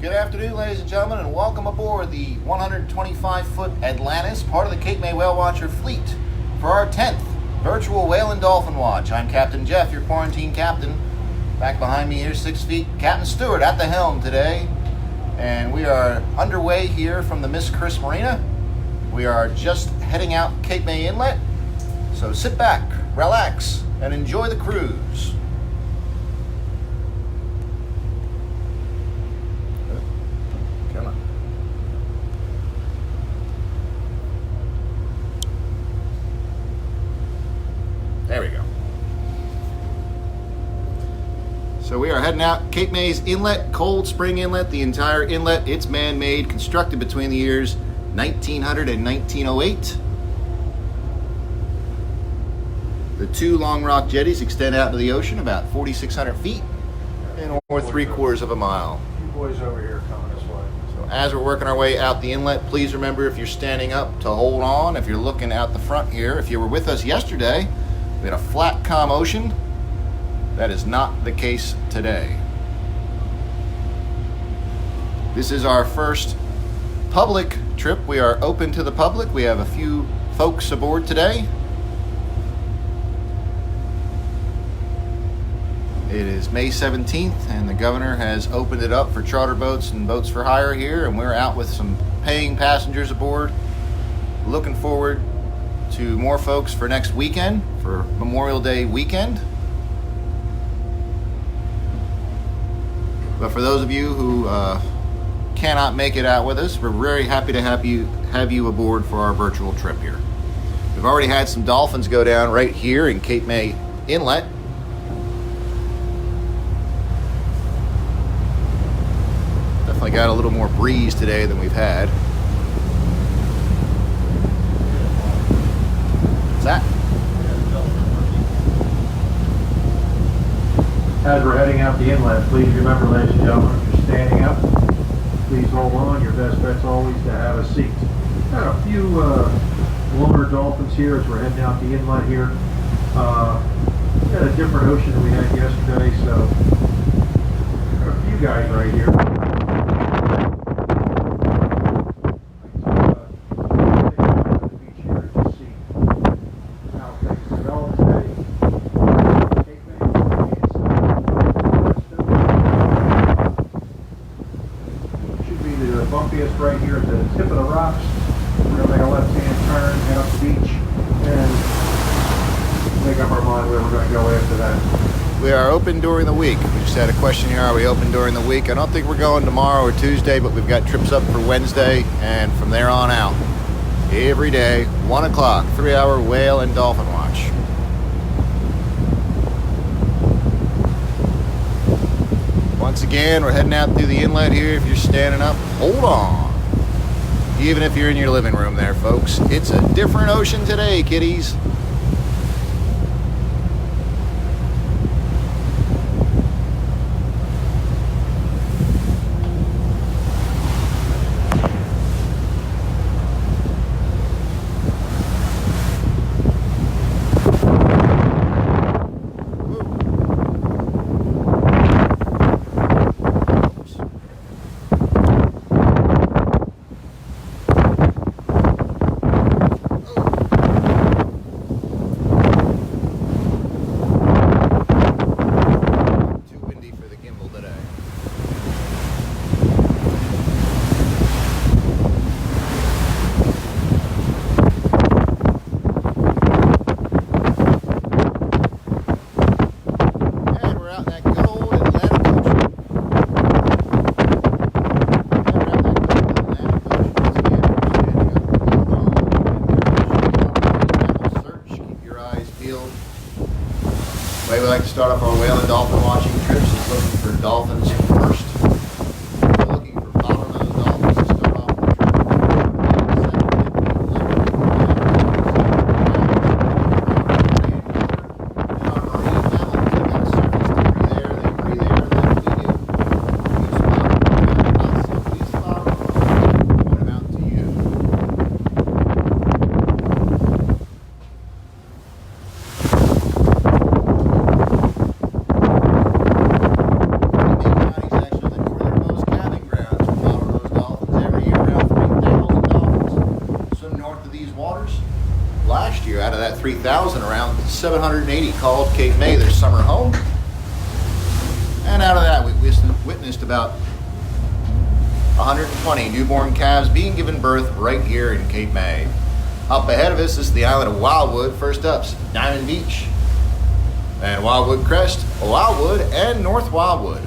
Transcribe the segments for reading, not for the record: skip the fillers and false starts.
Good afternoon, ladies and gentlemen, and welcome aboard the 125-foot Atlantis, part of the Cape May Whale Watcher fleet, for our 10th virtual whale and dolphin watch. I'm Captain Jeff, your quarantine captain. Back behind me here, 6 feet, Captain Stewart at the helm today. And we are underway here from the Miss Chris Marina. We are just heading out Cape May Inlet. So sit back, relax, and enjoy the cruise. Come on. There we go. So we are heading out Cape May's Inlet, Cold Spring Inlet. The entire inlet, it's man-made, constructed between the years 1900 and 1908. The two long rock jetties extend out into the ocean about 4,600 feet and or 3/4 of a mile. You boys over here coming this way. So as we're working our way out the inlet, please remember, if you're standing up, to hold on. If you're looking out the front here, if you were with us yesterday, we had a flat, calm ocean. That is not the case today. This is our first public trip. We are open to the public. We have a few folks aboard today. It is May 17th, and the governor has opened it up for charter boats and boats for hire here, and we're out with some paying passengers aboard. Looking forward to more folks for next weekend, for Memorial Day weekend. But for those of you who cannot make it out with us, we're very happy to have you aboard for our virtual trip here. We've already had some dolphins go down right here in Cape May Inlet. Definitely got a little more breeze today than we've had. What's that? As we're heading out the inlet, please remember, ladies and gentlemen, if you're standing up, please hold on. Your best bet's always to have a seat. Got a few loner dolphins here as we're heading out the inlet here. We got a different ocean than we had yesterday, so got a few guys right here. Bumpiest right here at the tip of the rocks. We're going to make a left-hand turn, head up the beach, and make up our mind where we're going to go after that. We are open during the week. We just had a question here, are we open during the week? I don't think we're going tomorrow or Tuesday, but we've got trips up for Wednesday, and from there on out, every day, 1 o'clock, 3-hour whale and dolphin watch. Once again, we're heading out through the inlet here. If you're standing up, hold on. Even if you're in your living room there, folks. It's a different ocean today, kiddies. The way we like to start off our whale and dolphin watching trips is looking for dolphins first. We're looking for bottlenose dolphins to start off the 780 called Cape May their summer home. And out of that, we witnessed about 120 newborn calves being given birth right here in Cape May. Up ahead of us is the island of Wildwood. First up's Diamond Beach, and Wildwood Crest, Wildwood, and North Wildwood.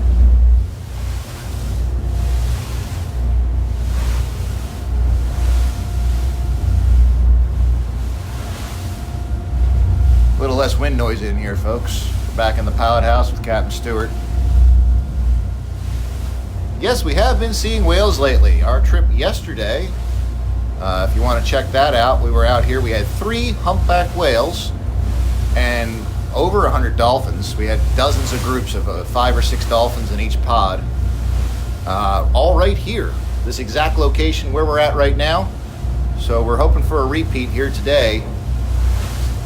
A little less wind noise in here, folks. We're back in the pilot house with Captain Stewart. Yes, we have been seeing whales lately. Our trip yesterday, if you want to check that out, we were out here. We had 3 humpback whales and over 100 dolphins. We had dozens of groups of 5 or 6 dolphins in each pod. All right here, this exact location where we're at right now. So we're hoping for a repeat here today.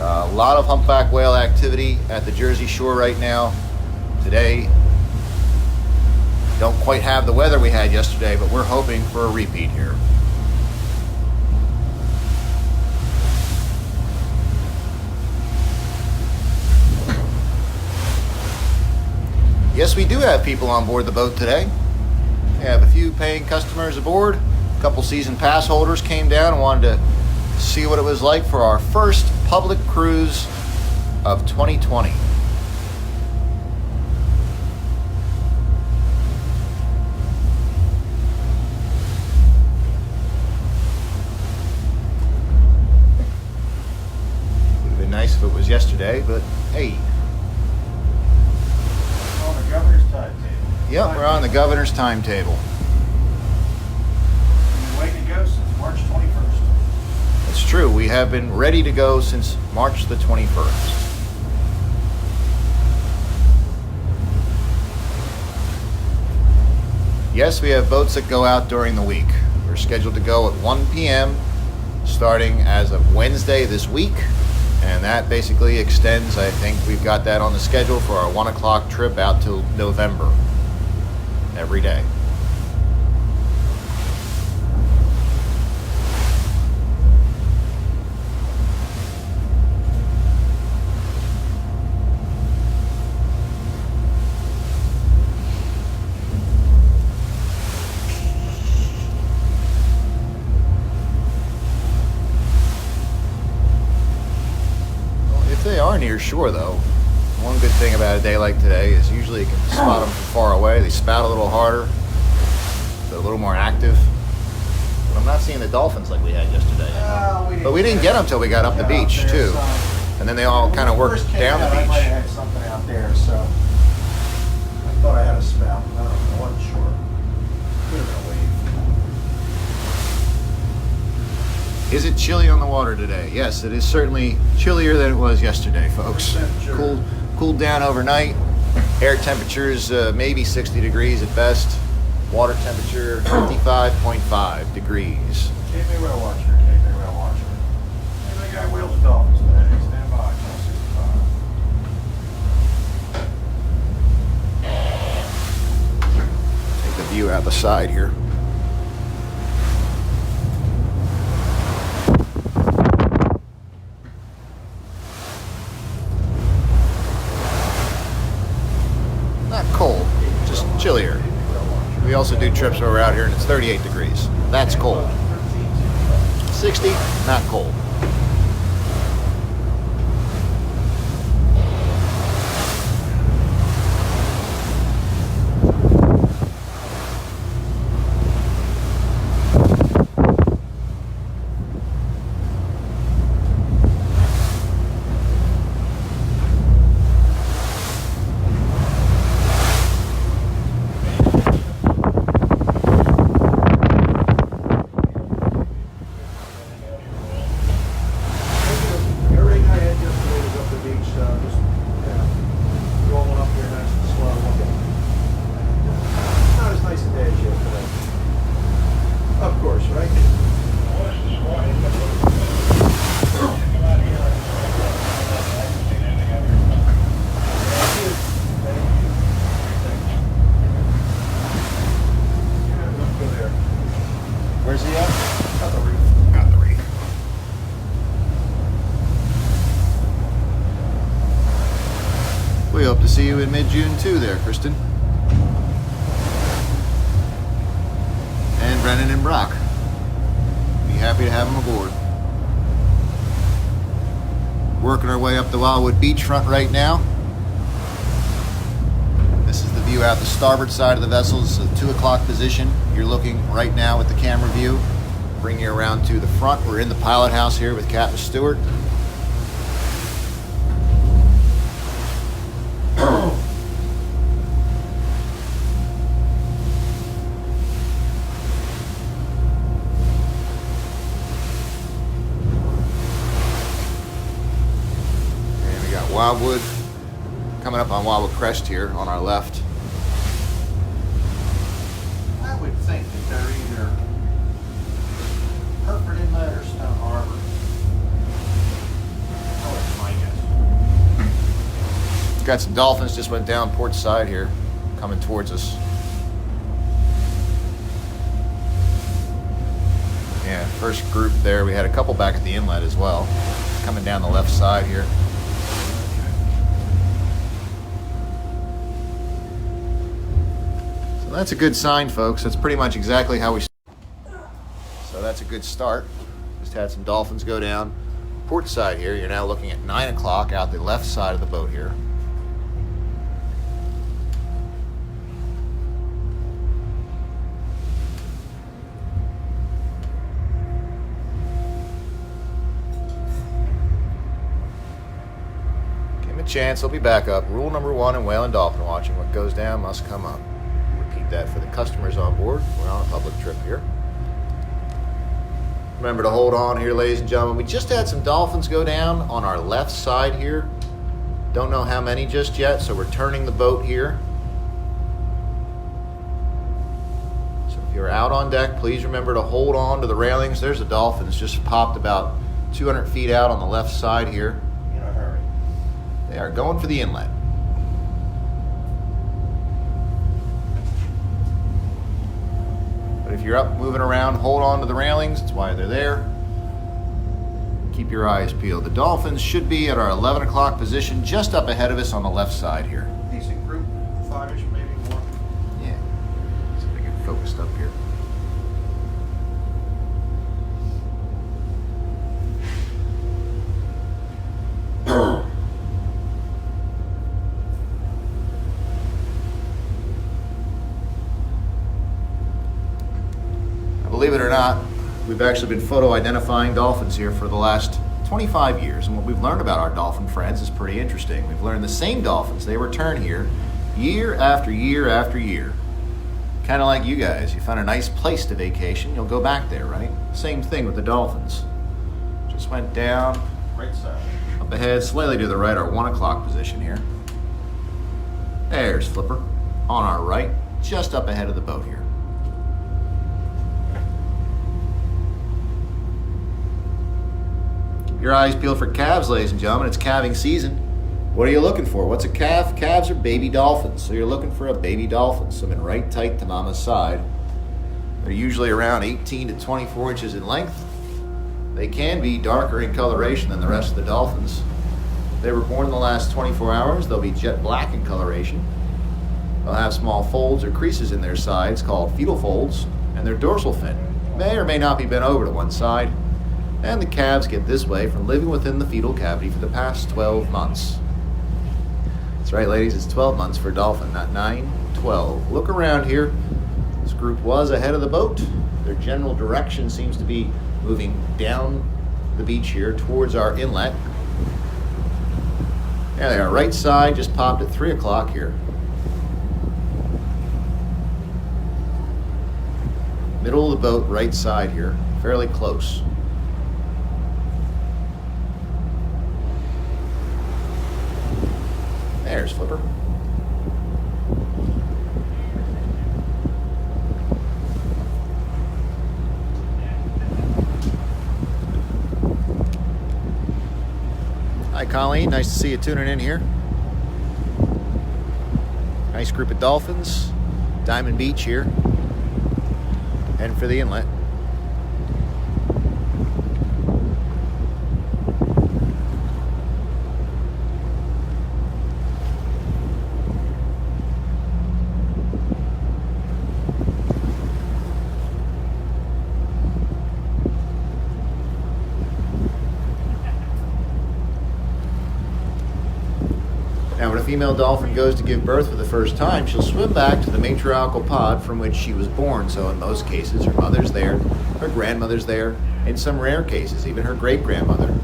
A lot of humpback whale activity at the Jersey Shore right now. Today, don't quite have the weather we had yesterday, but we're hoping for a repeat here. Yes, we do have people on board the boat today. We have a few paying customers aboard. A couple season pass holders came down and wanted to see what it was like for our first public cruise of 2020. Would have been nice if it was yesterday, but hey. On the governor's timetable. Yep, we're on the governor's timetable. Been waiting to go since March 21st. It's true, we have been ready to go since March the 21st. Yes, we have boats that go out during the week. We're scheduled to go at 1 p.m. starting as of Wednesday this week. And that basically extends, I think we've got that on the schedule for our 1 o'clock trip out till November. Every day. If they are near shore, though, one good thing about a day like today is usually you can spot them from far away. They spout a little harder, they're a little more active. But I'm not seeing the dolphins like we had yesterday. But we didn't get them till we got up the beach, too. And then they all kind of worked down the I might beach. have had something out there, so I thought I had a spout. I don't know, I wasn't sure. Could have been a wave. Is it chilly on the water today? Yes, it is certainly chillier than it was yesterday, folks. Cooled down overnight. Air temperature is maybe 60 degrees at best. Water temperature 55.5 degrees. Cape May Whale Watcher, Cape May Whale Watcher. Hey, they got whales and dolphins today. Stand by, call 65. Take the view out the side here. Not cold, just chillier. We also do trips where we're out here and it's 38 degrees. That's cold. 60, not cold. Where's he at? Got the reef. Got the reef. mid-June too there, Kristen. And Brennan and Brock. Be happy to have them aboard. Working our way up the Wildwood beachfront right now. This is the view out the starboard side of the vessel. It's a 2 o'clock position. You're looking right now with the camera view. Bring you around to the front. We're in the pilot house here with Captain Stewart. Wildwood, coming up on Wildwood Crest here on our left. I would think that they're either Hereford Inlet or Stone Harbor. Oh, it's my guess. Got some Dolphins just went down port side here, coming towards us. Yeah, first group there. We had a couple back at the inlet as well, coming down the left side here. That's a good sign, folks. That's pretty much exactly how we. So that's a good start. Just had some Dolphins go down port side here. You're now looking at 9 o'clock out the left side of the boat here. Give him a chance. He'll be back up. Rule number 1 in whale and dolphin watching: what goes down must come up. That for the customers on board. We're on a public trip here. Remember to hold on here, ladies and gentlemen. We just had some Dolphins go down on our left side here. Don't know how many just yet, so we're turning the boat here. So if you're out on deck, please remember to hold on to the railings. There's the Dolphins just popped about 200 feet out on the left side here. In a hurry. They are going for the inlet. But if you're up moving around, hold on to the railings. That's why they're there. Keep your eyes peeled. The Dolphins should be at our 11 o'clock position, just up ahead of us on the left side here. Decent group, 5-ish, maybe more. Yeah. See if I get focused up here. Believe it or not, we've actually been photo identifying dolphins here for the last 25 years. And what we've learned about our dolphin friends is pretty interesting. We've learned the same dolphins, they return here year after year after year. Kind of like you guys. You find a nice place to vacation, you'll go back there, right? Same thing with the Dolphins. Just went down, Right side. up ahead, slightly to the right, our 1 o'clock position here. There's Flipper on our right, just up ahead of the boat here. Your eyes peeled for calves, ladies and gentlemen. It's calving season. What are you looking for? What's a calf? Calves are baby dolphins. So you're looking for a baby dolphin. Swimming right tight to mama's side. They're usually around 18 to 24 inches in length. They can be darker in coloration than the rest of the dolphins. They were born in the last 24 hours. They'll be jet black in coloration. They'll have small folds or creases in their sides called fetal folds, and their dorsal fin may or may not be bent over to one side. And the calves get this way from living within the fetal cavity for the past 12 months. That's right, ladies, it's 12 months for a dolphin, not 9, 12. Look around here. This group was ahead of the boat. Their general direction seems to be moving down the beach here towards our inlet. There they are, right side, just popped at 3 o'clock here. Middle of the boat, right side here, fairly close. There's Flipper. Hi Colleen, nice to see you tuning in here. Nice group of dolphins. Diamond Beach here. Heading for the inlet. female dolphin goes to give birth for the first time, she'll swim back to the matriarchal pod from which she was born. So in most cases, her mother's there, her grandmother's there, in some rare cases, even her great-grandmother.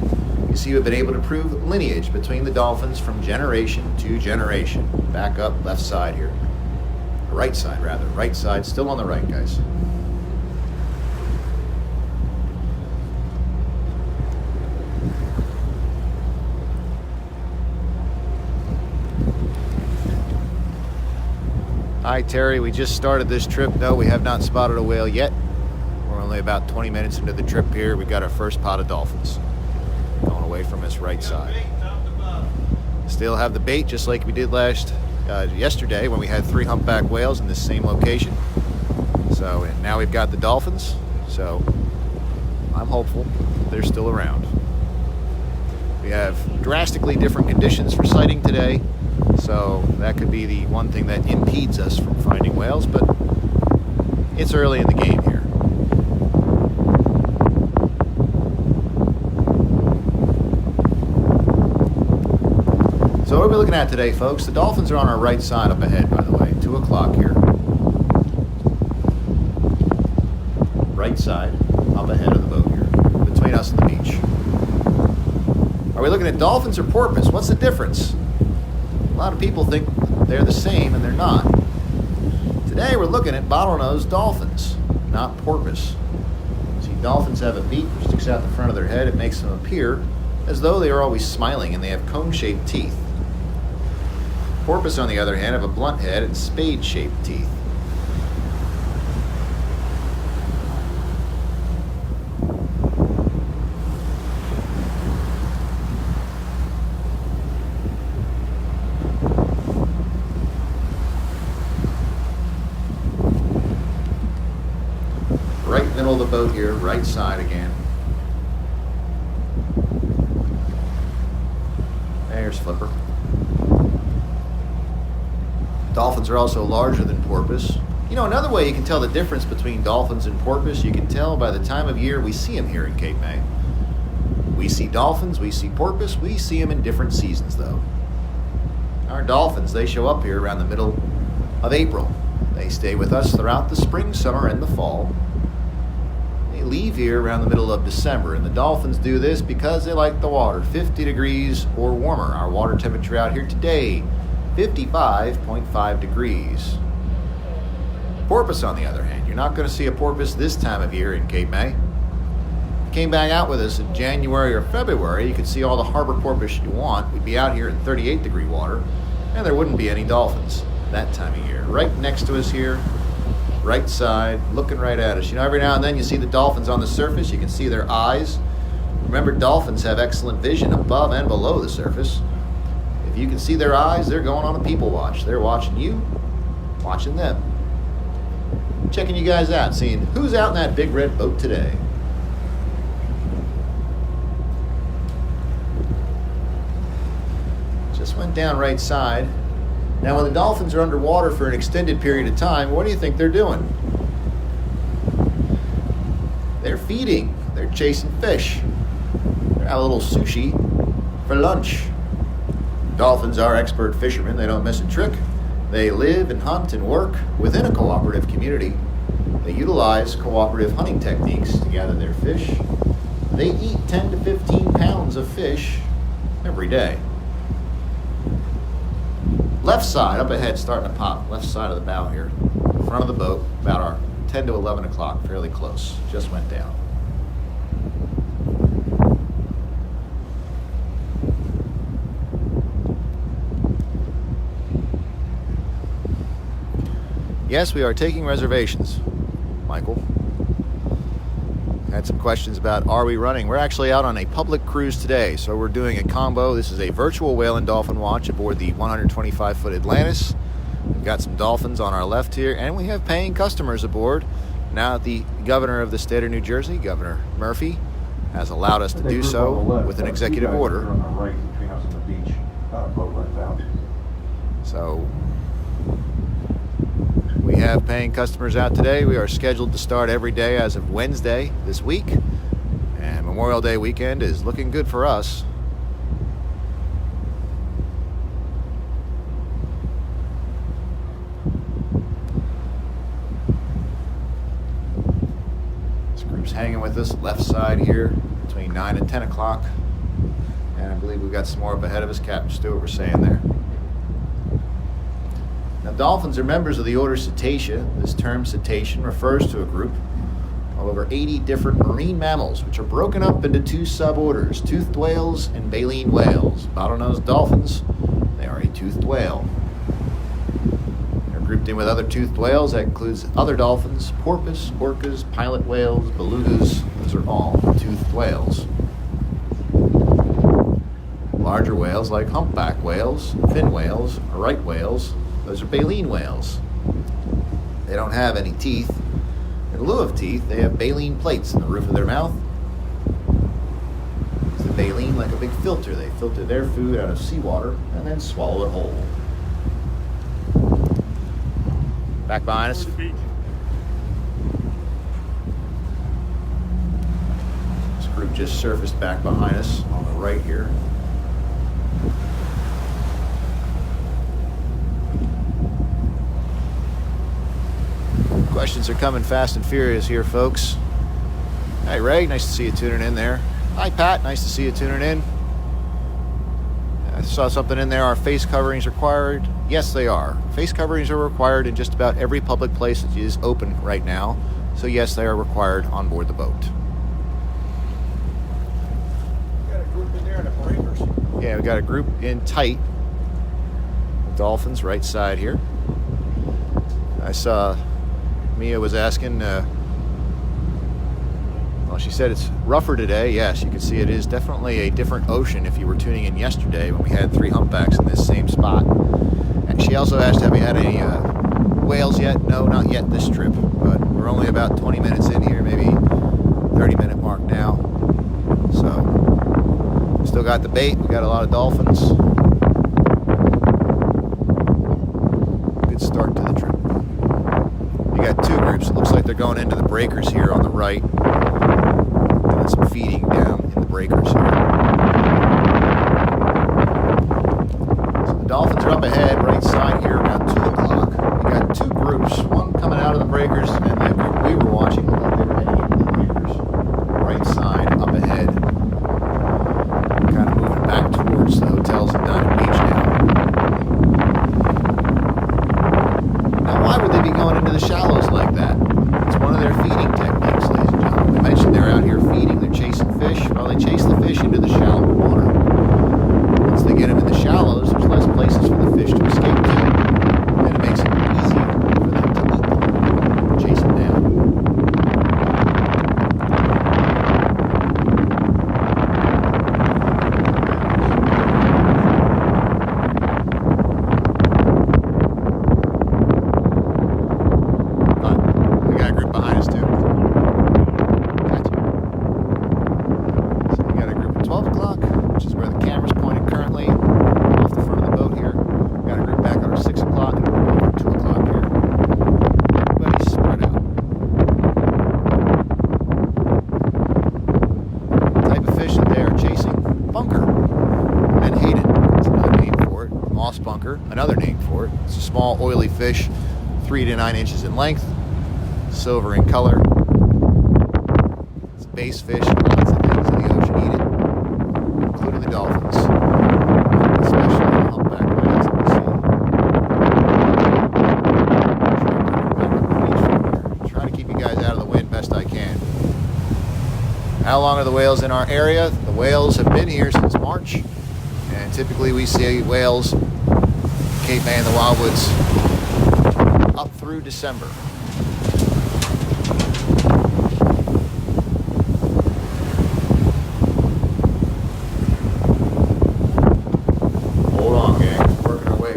You see, we've been able to prove lineage between the dolphins from generation to generation. Back up, left side here. Right side, rather. Right side, still on the right, guys. Hi, Terry. We just started this trip. No, we have not spotted a whale yet. We're only about 20 minutes into the trip here. We got our first pod of dolphins going away from us right side. Still have the bait just like we did yesterday when we had 3 humpback whales in this same location. So and now we've got the dolphins. So I'm hopeful they're still around. We have drastically different conditions for sighting today. So that could be the one thing that impedes us from finding whales, but it's early in the game here. So what are we looking at today, folks? The dolphins are on our right side up ahead, by the way. 2 o'clock here. Right side up ahead of the boat here, between us and the beach. Are we looking at dolphins or porpoise? What's the difference? A lot of people think they're the same, and they're not. Today we're looking at bottlenose dolphins, not porpoise. See, dolphins have a beak which sticks out the front of their head. It makes them appear as though they are always smiling, and they have cone-shaped teeth. Porpoise, on the other hand, have a blunt head and spade-shaped teeth. Right middle of the boat here, right side again. There's Flipper. Dolphins are also larger than porpoise. You know, another way you can tell the difference between dolphins and porpoise, you can tell by the time of year we see them here in Cape May. We see dolphins, we see porpoise, we see them in different seasons though. Our dolphins, they show up here around the middle of April. They stay with us throughout the spring, summer, and the fall. They leave here around the middle of December, and the dolphins do this because they like the water, 50 degrees or warmer. Our water temperature out here today, 55.5 degrees. Porpoise, on the other hand, you're not going to see a porpoise this time of year in Cape May. If you came back out with us in January or February, you could see all the harbor porpoise you want. We'd be out here in 38-degree water, and there wouldn't be any dolphins that time of year. Right next to us here, right side, looking right at us. You know, every now and then you see the dolphins on the surface. You can see their eyes. Remember, dolphins have excellent vision above and below the surface. If you can see their eyes, they're going on a people watch. They're watching you, watching them. Checking you guys out, seeing who's out in that big red boat today. Just went down right side. Now, when the dolphins are underwater for an extended period of time, what do you think they're doing? They're feeding. They're chasing fish. They're having a little sushi for lunch. Dolphins are expert fishermen. They don't miss a trick. They live and hunt and work within a cooperative community. They utilize cooperative hunting techniques to gather their fish. They eat 10 to 15 pounds of fish every day. Left side, up ahead, starting to pop. Left side of the bow here. Front of the boat, about our 10 to 11 o'clock, fairly close. Just went down. Yes, we are taking reservations, Michael. Had some questions about are we running. We're actually out on a public cruise today, so we're doing a combo. This is a virtual whale and dolphin watch aboard the 125-foot Atlantis. We've got some dolphins on our left here, and we have paying customers aboard. Now the governor of the state of New Jersey, Governor Murphy, has allowed us to do so with an executive order. On the right between us and the beach, boat left out. So we have paying customers out today. We are scheduled to start every day as of Wednesday this week. And Memorial Day weekend is looking good for us. groups hanging with us left side here between 9 and 10 o'clock. And I believe we've got some more up ahead of us. Captain Stewart was saying there. Now, dolphins are members of the order Cetacea. This term cetacean refers to a group of over 80 different marine mammals, which are broken up into two suborders, toothed whales and baleen whales. Bottlenose dolphins, they are a toothed whale. They're grouped in with other toothed whales. That includes other dolphins, porpoise, orcas, pilot whales, belugas. Those are all toothed whales. Larger whales like humpback whales, fin whales, or right whales, those are baleen whales. They don't have any teeth. In lieu of teeth, they have baleen plates in the roof of their mouth. It's the baleen like a big filter. They filter their food out of seawater and then swallow it whole. Back behind us. This group just surfaced back behind us on the right here. Questions are coming fast and furious here, folks. Hey, Ray, nice to see you tuning in there. Hi, Pat, nice to see you tuning in. I saw something in there. Are face coverings required? Yes, they are. Face coverings are required in just about every public place that is open right now. So yes, they are required on board the boat. We got a group in there in the breakers. Yeah, we got a group in tight. Dolphins, right side here. I saw Mia was asking, well, she said it's rougher today. Yes, you can see it is definitely a different ocean if you were tuning in yesterday when we had 3 humpbacks in this same spot. And she also asked, have we had any whales yet? No, not yet this trip, but we're only about 20 minutes in here, maybe 30-minute mark now. So, still got the bait. We got a lot of dolphins. Good start to the trip. You got 2 groups. It looks like they're going into the breakers here on the right. Doing some feeding down in the breakers here. So the dolphins are up ahead, right side here, around 2 o'clock. We got 2 groups. One coming out of the breakers, and the group we were watching looked like they were heading into the breakers. Right side, up ahead. Kind of moving back towards the hotels and dining beach now. Why would they be going into the shallows like that? It's one of their feeding techniques, ladies and gentlemen. We mentioned they're out here feeding, they're chasing fish. Well, they chase the fish into the shallower water. Once they get them in the shallows, there's less places for the fish to escape to. And it makes it easier for them to eat them, chase them down. Another name for it. It's a small oily fish, 3 to 9 inches in length, silver in color. It's a bass fish. Lots of things in the ocean eat it, including the dolphins, especially the humpback whales that we see. Try to keep you guys out of the wind best I can. How long are the whales in our area? The whales have been here since March, and typically we see whales Cape May and the Wildwoods up through December. Hold on, gang. We're working our way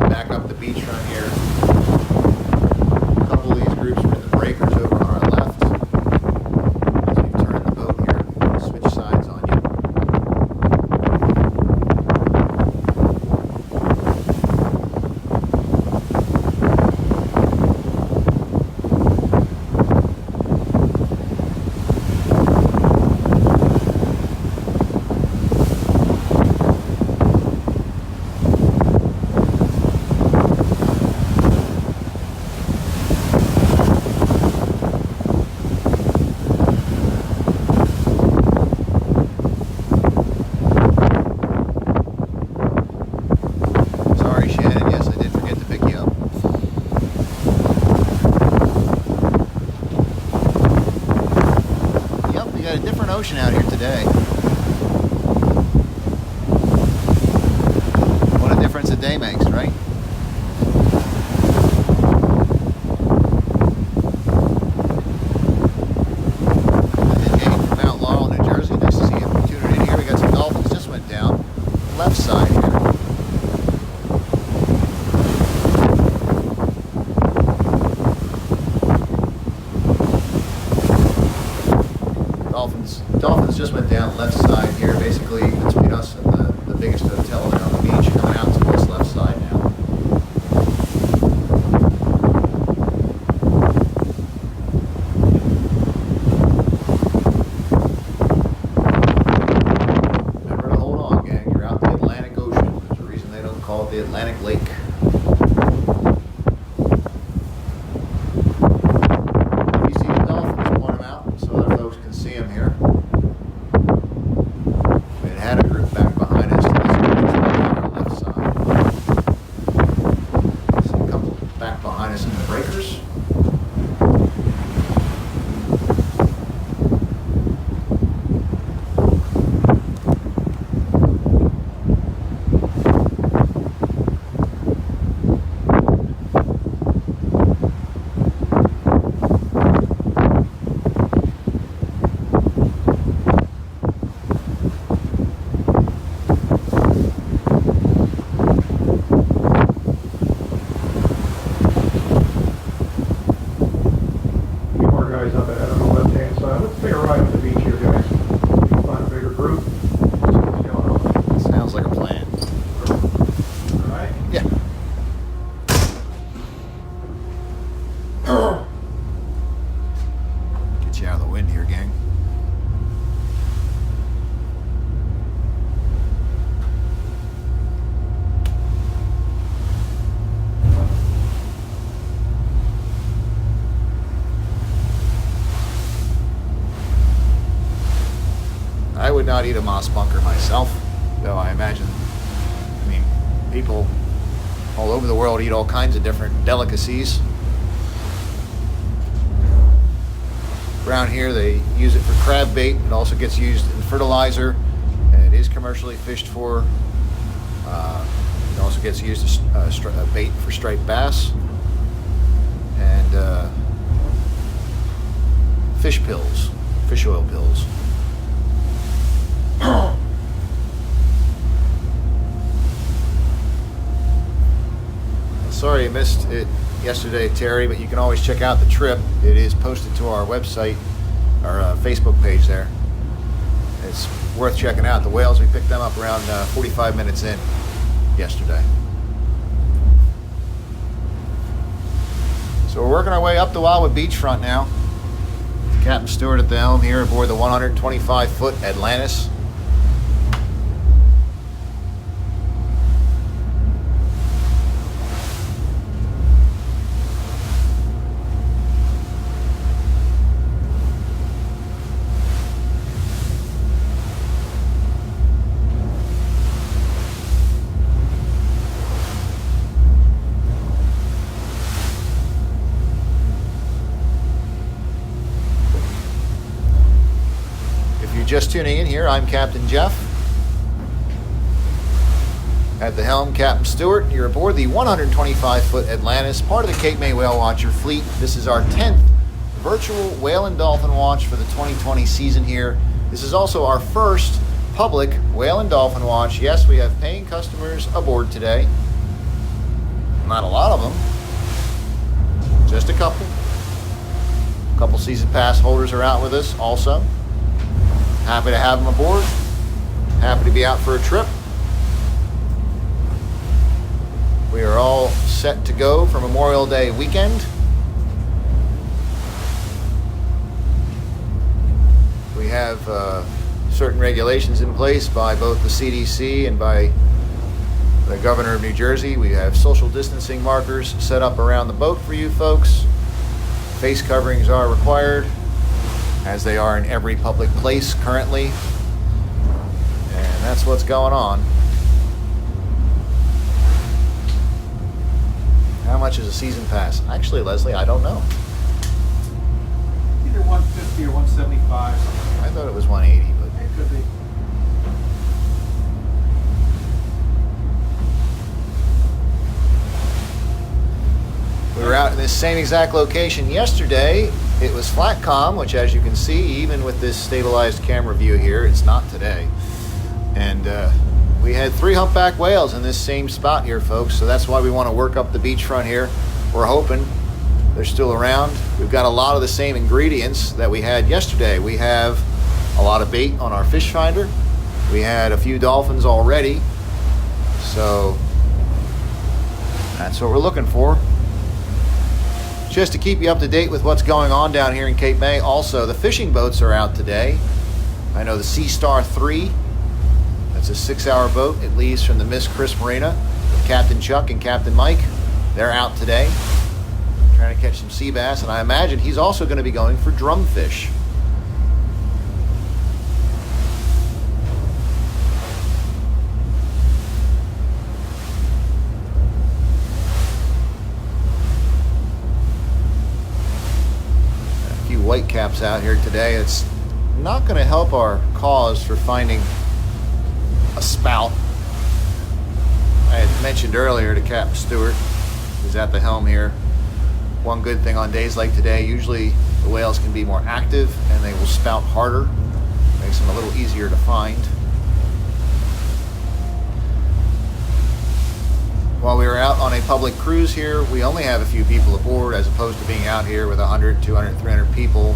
back up the beachfront here. A couple of these groups are in the breakers over on our left. As we turn the boat here, switch sides on you. motion out here today. What a difference a day makes, right? Left side here. Dolphins just went down left side here, basically between us and the biggest hotel there on the beach, coming out to this left side now. The Atlantic Lake. If you see the dolphins, point them out so other folks can see them here. We had a group back behind us to this on our left side. See a couple back behind us in the breakers. Up ahead on the left-hand side. Let's take a ride up the beach here, guys. Find a bigger group. See what's going on. Sounds like a plan. All right? Yeah. Get you out of the wind here, gang. I would not eat a moss bunker myself, though I imagine, people all over the world eat all kinds of different delicacies. Around here they use it for crab bait. It also gets used in fertilizer. It is commercially fished for. It also gets used as bait for striped bass and fish pills, fish oil pills. Sorry you missed it yesterday, Terry, but you can always check out the trip. It is posted to our website, our Facebook page there. It's worth checking out. The whales, we picked them up around 45 minutes in yesterday. So we're working our way up the Wildwood beachfront now. Captain Stewart at the helm here aboard the 125-foot Atlantis. Just tuning in here, I'm Captain Jeff. At the helm, Captain Stewart. You're aboard the 125-foot Atlantis, part of the Cape May Whale Watcher fleet. This is our 10th virtual whale and dolphin watch for the 2020 season here. This is also our first public whale and dolphin watch. Yes, we have paying customers aboard today. Not a lot of them, just a couple. A couple season pass holders are out with us also. Happy to have them aboard. Happy to be out for a trip. We are all set to go for Memorial Day weekend. We have certain regulations in place by both the CDC and by the Governor of New Jersey. We have social distancing markers set up around the boat for you folks. Face coverings are required, as they are in every public place currently. And that's what's going on. How much is a season pass? Actually, Leslie, I don't know. Either 150 or 175. I thought it was 180, but It could be. we were out in this same exact location yesterday. It was flat comm, which as you can see, even with this stabilized camera view here, it's not today. And we had 3 humpback whales in this same spot here, folks. So that's why we want to work up the beachfront here. We're hoping they're still around. We've got a lot of the same ingredients that we had yesterday. We have a lot of bait on our fish finder. We had a few dolphins already. So that's what we're looking for. Just to keep you up to date with what's going on down here in Cape May, also the fishing boats are out today. I know the Sea Star 3, that's a 6-hour boat. It leaves from the Miss Chris Marina with Captain Chuck and Captain Mike. They're out today trying to catch some sea bass, and I imagine he's also going to be going for drumfish. White caps out here today. It's not going to help our cause for finding a spout. I had mentioned earlier to Captain Stewart, who's at the helm here, one good thing on days like today, usually the whales can be more active and they will spout harder. Makes them a little easier to find. While we were out on a public cruise here, we only have a few people aboard as opposed to being out here with 100, 200, 300 people.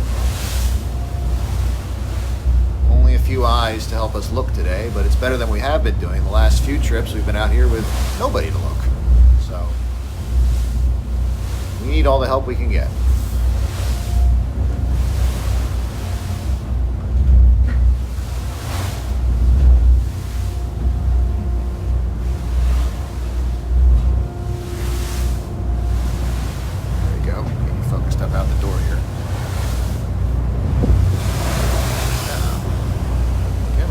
Only a few eyes to help us look today, but it's better than we have been doing. The last few trips we've been out here with nobody to look. So we need all the help we can get. Out the door here. Come on. There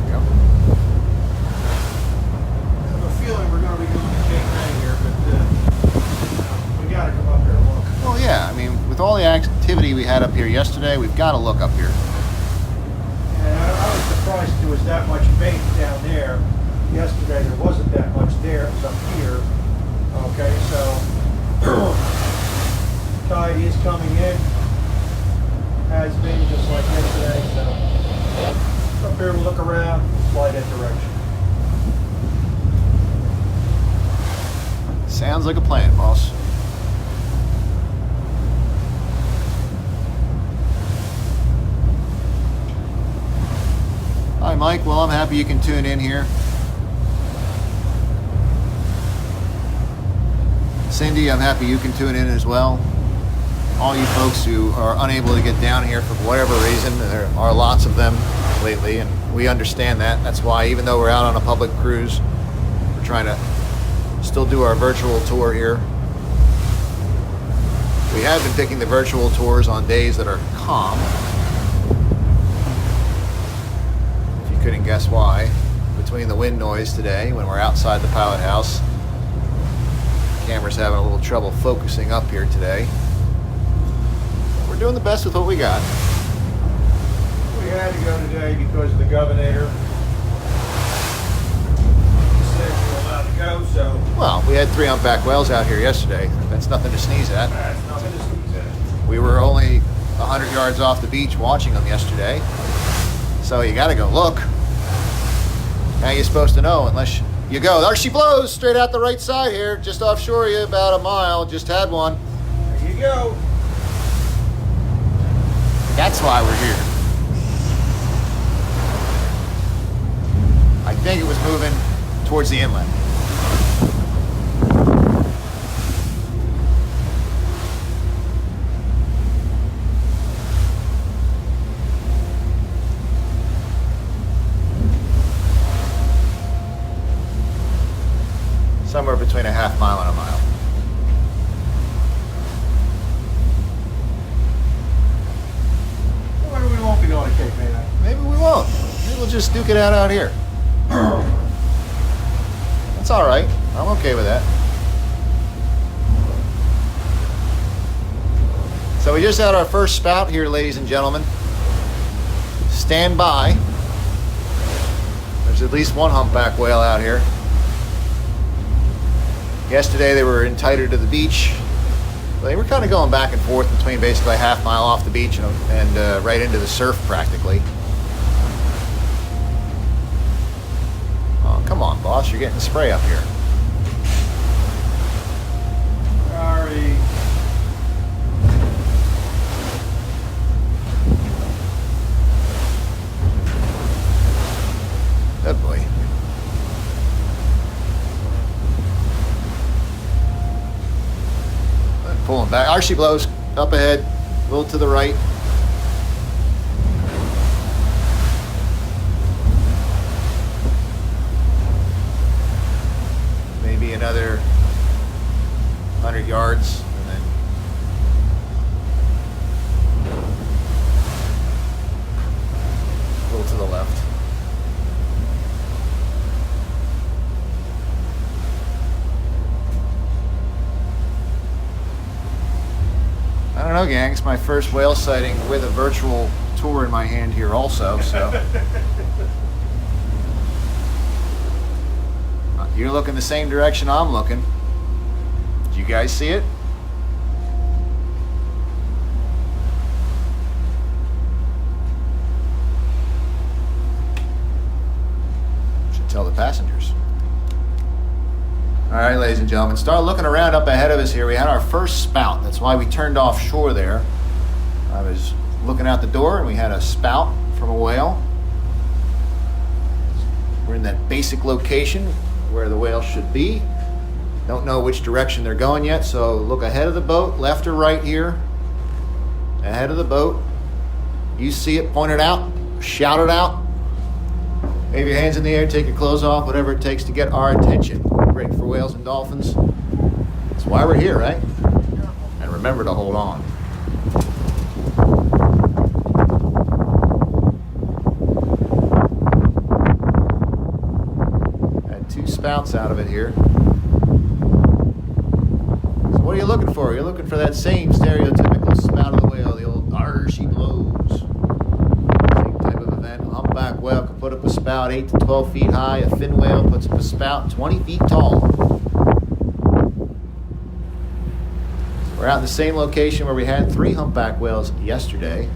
we go. I have a feeling we're going to be going to Cape May here, but we got to come up here and look. Well, yeah. I mean, with all the activity we had up here yesterday, we've got to look up here. And I was surprised there was that much bait down there. Yesterday there wasn't that much there, it was up here. Okay, so tide is coming in, has been just like yesterday, so up here we'll look around, slide that direction. Sounds like a plan, boss. Hi, Mike. Well, I'm happy you can tune in here. Cindy, I'm happy you can tune in as well. All you folks who are unable to get down here for whatever reason, there are lots of them lately, and we understand that. That's why, even though we're out on a public cruise, we're trying to still do our virtual tour here. We have been picking the virtual tours on days that are calm. If you couldn't guess why, between the wind noise today when we're outside the pilot house, camera's having a little trouble focusing up here today. But we're doing the best with what we got. We had to go today because of the governor. He said we were allowed to go, so. Well, we had 3 humpback whales out here yesterday. That's nothing to sneeze at. That's nothing to sneeze at. We were only 100 yards off the beach watching them yesterday. So you gotta go look. How you supposed to know unless you go? There she blows, straight out the right side here, just offshore you, about a mile. Just had one. There you go. That's why we're here. I think it was moving towards the inlet. Somewhere between a half mile and a mile. Well, maybe we won't be going to Cape May. Maybe we won't. Maybe we'll just duke it out here. That's all right. I'm okay with that. So we just had our first spout here, ladies and gentlemen. Stand by. There's at least one humpback whale out here. Yesterday they were in tighter to the beach. They were kind of going back and forth between basically a half mile off the beach and right into the surf practically. Oh, come on, boss. You're getting spray up here. Sorry. Good boy. Pulling back. Archie blows up ahead, a little to the right. Maybe another 100 yards, and then a little to the left. I don't know, gang. It's my first whale sighting with a virtual tour in my hand here also, so. You're looking the same direction I'm looking. Did you guys see it? Should tell the passengers. All right, ladies and gentlemen, start looking around up ahead of us here. We had our first spout. That's why we turned offshore there. I was looking out the door and we had a spout from a whale. We're in that basic location where the whale should be. Don't know which direction they're going yet, so look ahead of the boat, left or right here. Ahead of the boat. You see it, point it out, shout it out. Wave your hands in the air, take your clothes off, whatever it takes to get our attention. Great for whales and dolphins. That's why we're here, right? And remember to hold on. Had two spouts out of it here. So what are you looking for? You're looking for that same stereotypical spout of the whale, the old "arr, she blows." Same type of event. A humpback whale can put up a spout 8 to 12 feet high. A fin whale puts up a spout 20 feet tall. We're out in the same location where we had 3 humpback whales yesterday.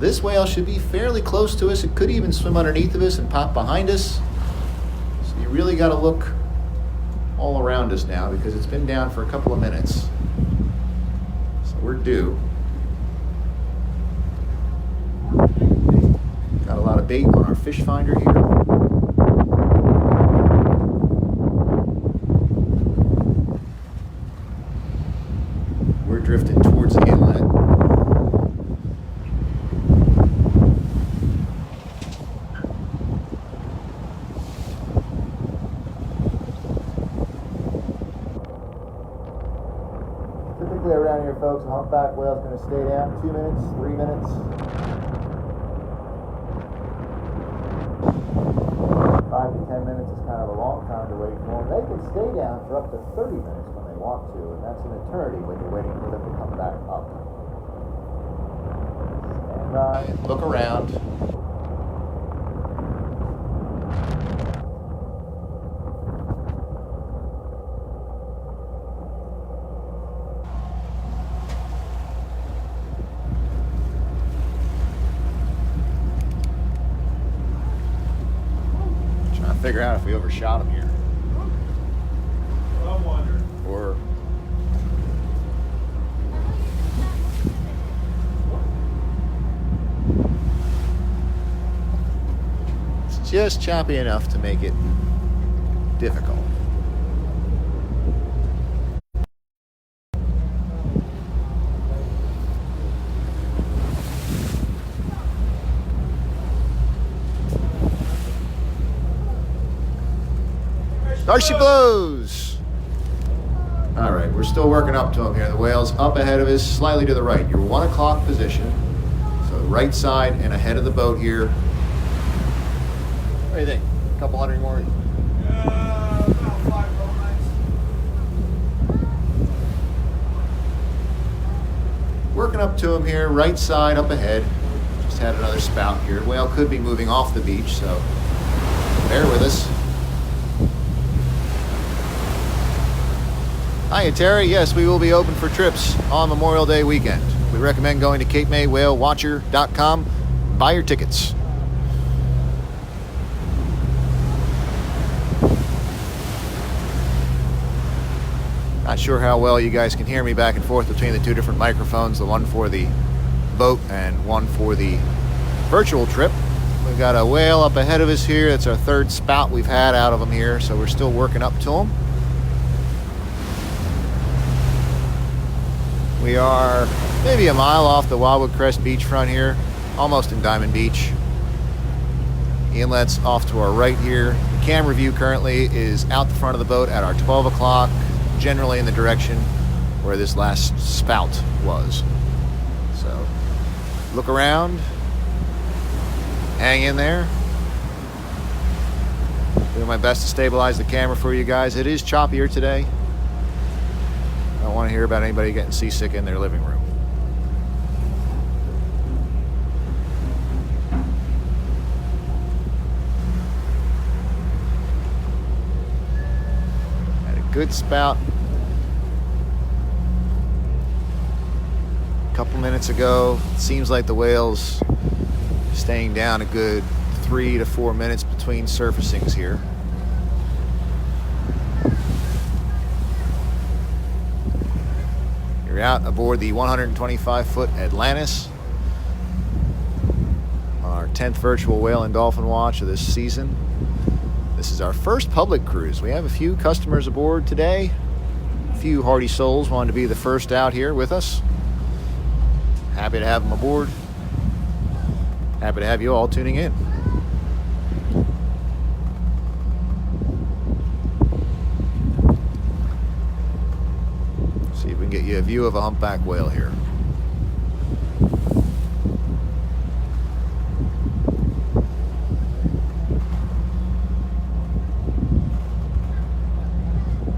This whale should be fairly close to us. It could even swim underneath of us and pop behind us. So you really got to look all around us now because it's been down for a couple of minutes. So we're due. Got a lot of bait on our fish finder here. We're drifting towards the inlet. Typically around here, folks, a humpback whale is going to stay down 2 minutes, 3 minutes. 5 to 10 minutes is kind of a long time to wait for them. They can stay down for up to 30 minutes when they want to, and that's an eternity when you're waiting for them to come back up. Stand by and look around. Figure out if we overshot him here. I'm wondering. Or it's just choppy enough to make it difficult. There she blows. All right, we're still working up to him here. The whale's up ahead of us, slightly to the right. Your 1 o'clock position. So right side and ahead of the boat here. What do you think? A couple hundred more? About 5 Working working up to him here, right side up ahead. Just had another spout here. Whale could be moving off the beach, so bear with us. Hiya, Terry. Yes, we will be open for trips on Memorial Day weekend. We recommend going to CapeMayWhaleWatcher.com. Buy your tickets. Not sure how well you guys can hear me back and forth between the two different microphones, the one for the boat and one for the virtual trip. We've got a whale up ahead of us here. That's our third spout we've had out of him here, so we're still working up to him. We are maybe a mile off the Wildwood Crest beachfront here, almost in Diamond Beach. The inlet's off to our right here. The camera view currently is out the front of the boat at our 12 o'clock, generally in the direction where this last spout was. So look around, hang in there. Doing my best to stabilize the camera for you guys. It is choppier today. I don't want to hear about anybody getting seasick in their living room. Good spout a couple minutes ago. It seems like the whale's staying down a good 3 to 4 minutes between surfacings here. You're out aboard the 125-foot Atlantis on our 10th virtual whale and dolphin watch of this season. This is our first public cruise. We have a few customers aboard today. A few hardy souls wanted to be the first out here with us. Happy to have them aboard. Happy to have you all tuning in. See if we can get you a view of a humpback whale here.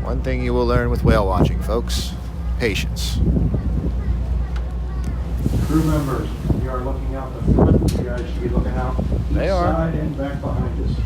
One thing you will learn with whale watching, folks: patience. Crew members, we are looking out the front. You guys should be looking out each They are. side and back behind us.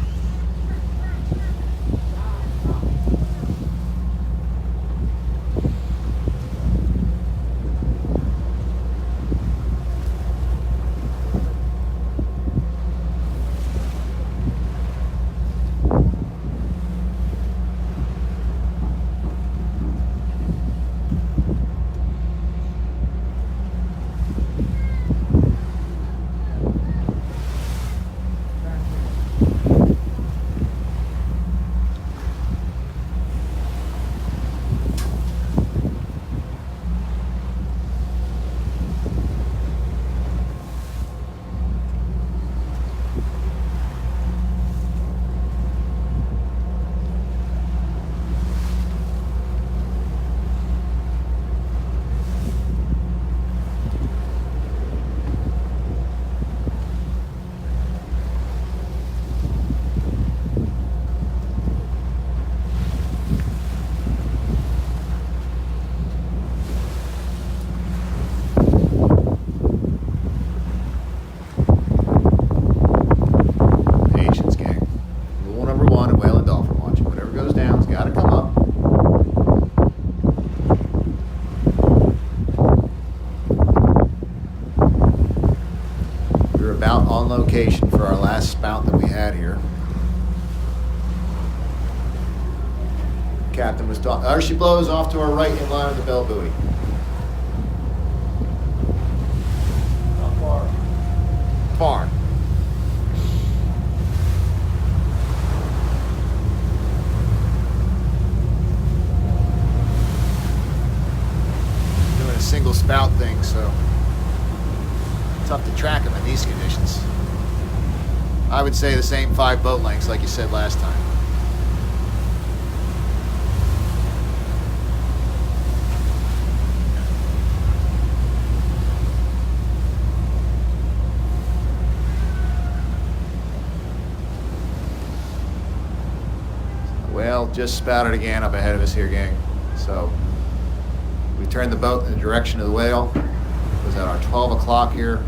Location for our last spout that we had here. Captain was talking. There she blows off to our right in line with the bell buoy. Not far. Far. Doing a single spout thing, so tough to track them in these conditions. I would say the same 5 boat lengths like you said last time. Well, just spouted again up ahead of us here, gang. So we turned the boat in the direction of the whale. Was at our 12 o'clock here.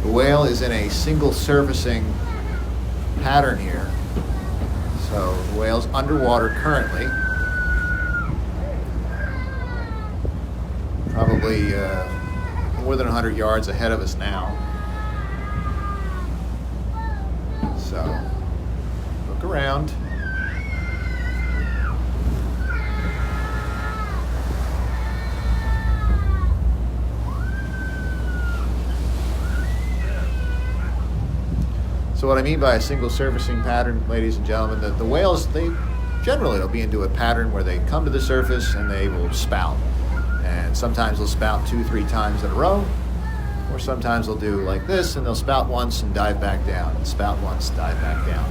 The whale is in a single surfacing pattern here. So the whale's underwater currently. Probably more than 100 yards ahead of us now. So look around. So what I mean by a single surfacing pattern, ladies and gentlemen, the whales, they generally will be into a pattern where they come to the surface and they will spout. And sometimes they'll spout 2-3 times in a row, or sometimes they'll do like this and they'll spout once and dive back down, and spout once, dive back down.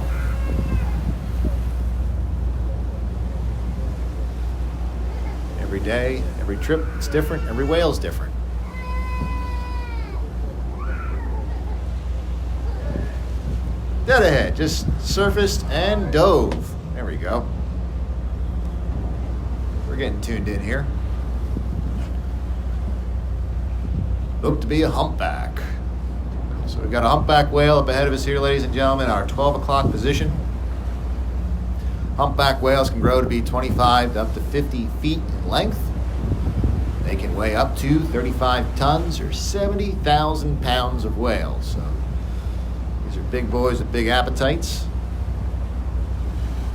Every day, every trip, it's different. Every whale's different. Dead ahead, just surfaced and dove. There we go. We're getting tuned in here. Looked to be a humpback. So we've got a humpback whale up ahead of us here, ladies and gentlemen, our 12 o'clock position. Humpback whales can grow to be 25 to up to 50 feet in length. They can weigh up to 35 tons or 70,000 pounds of whale. So these are big boys with big appetites.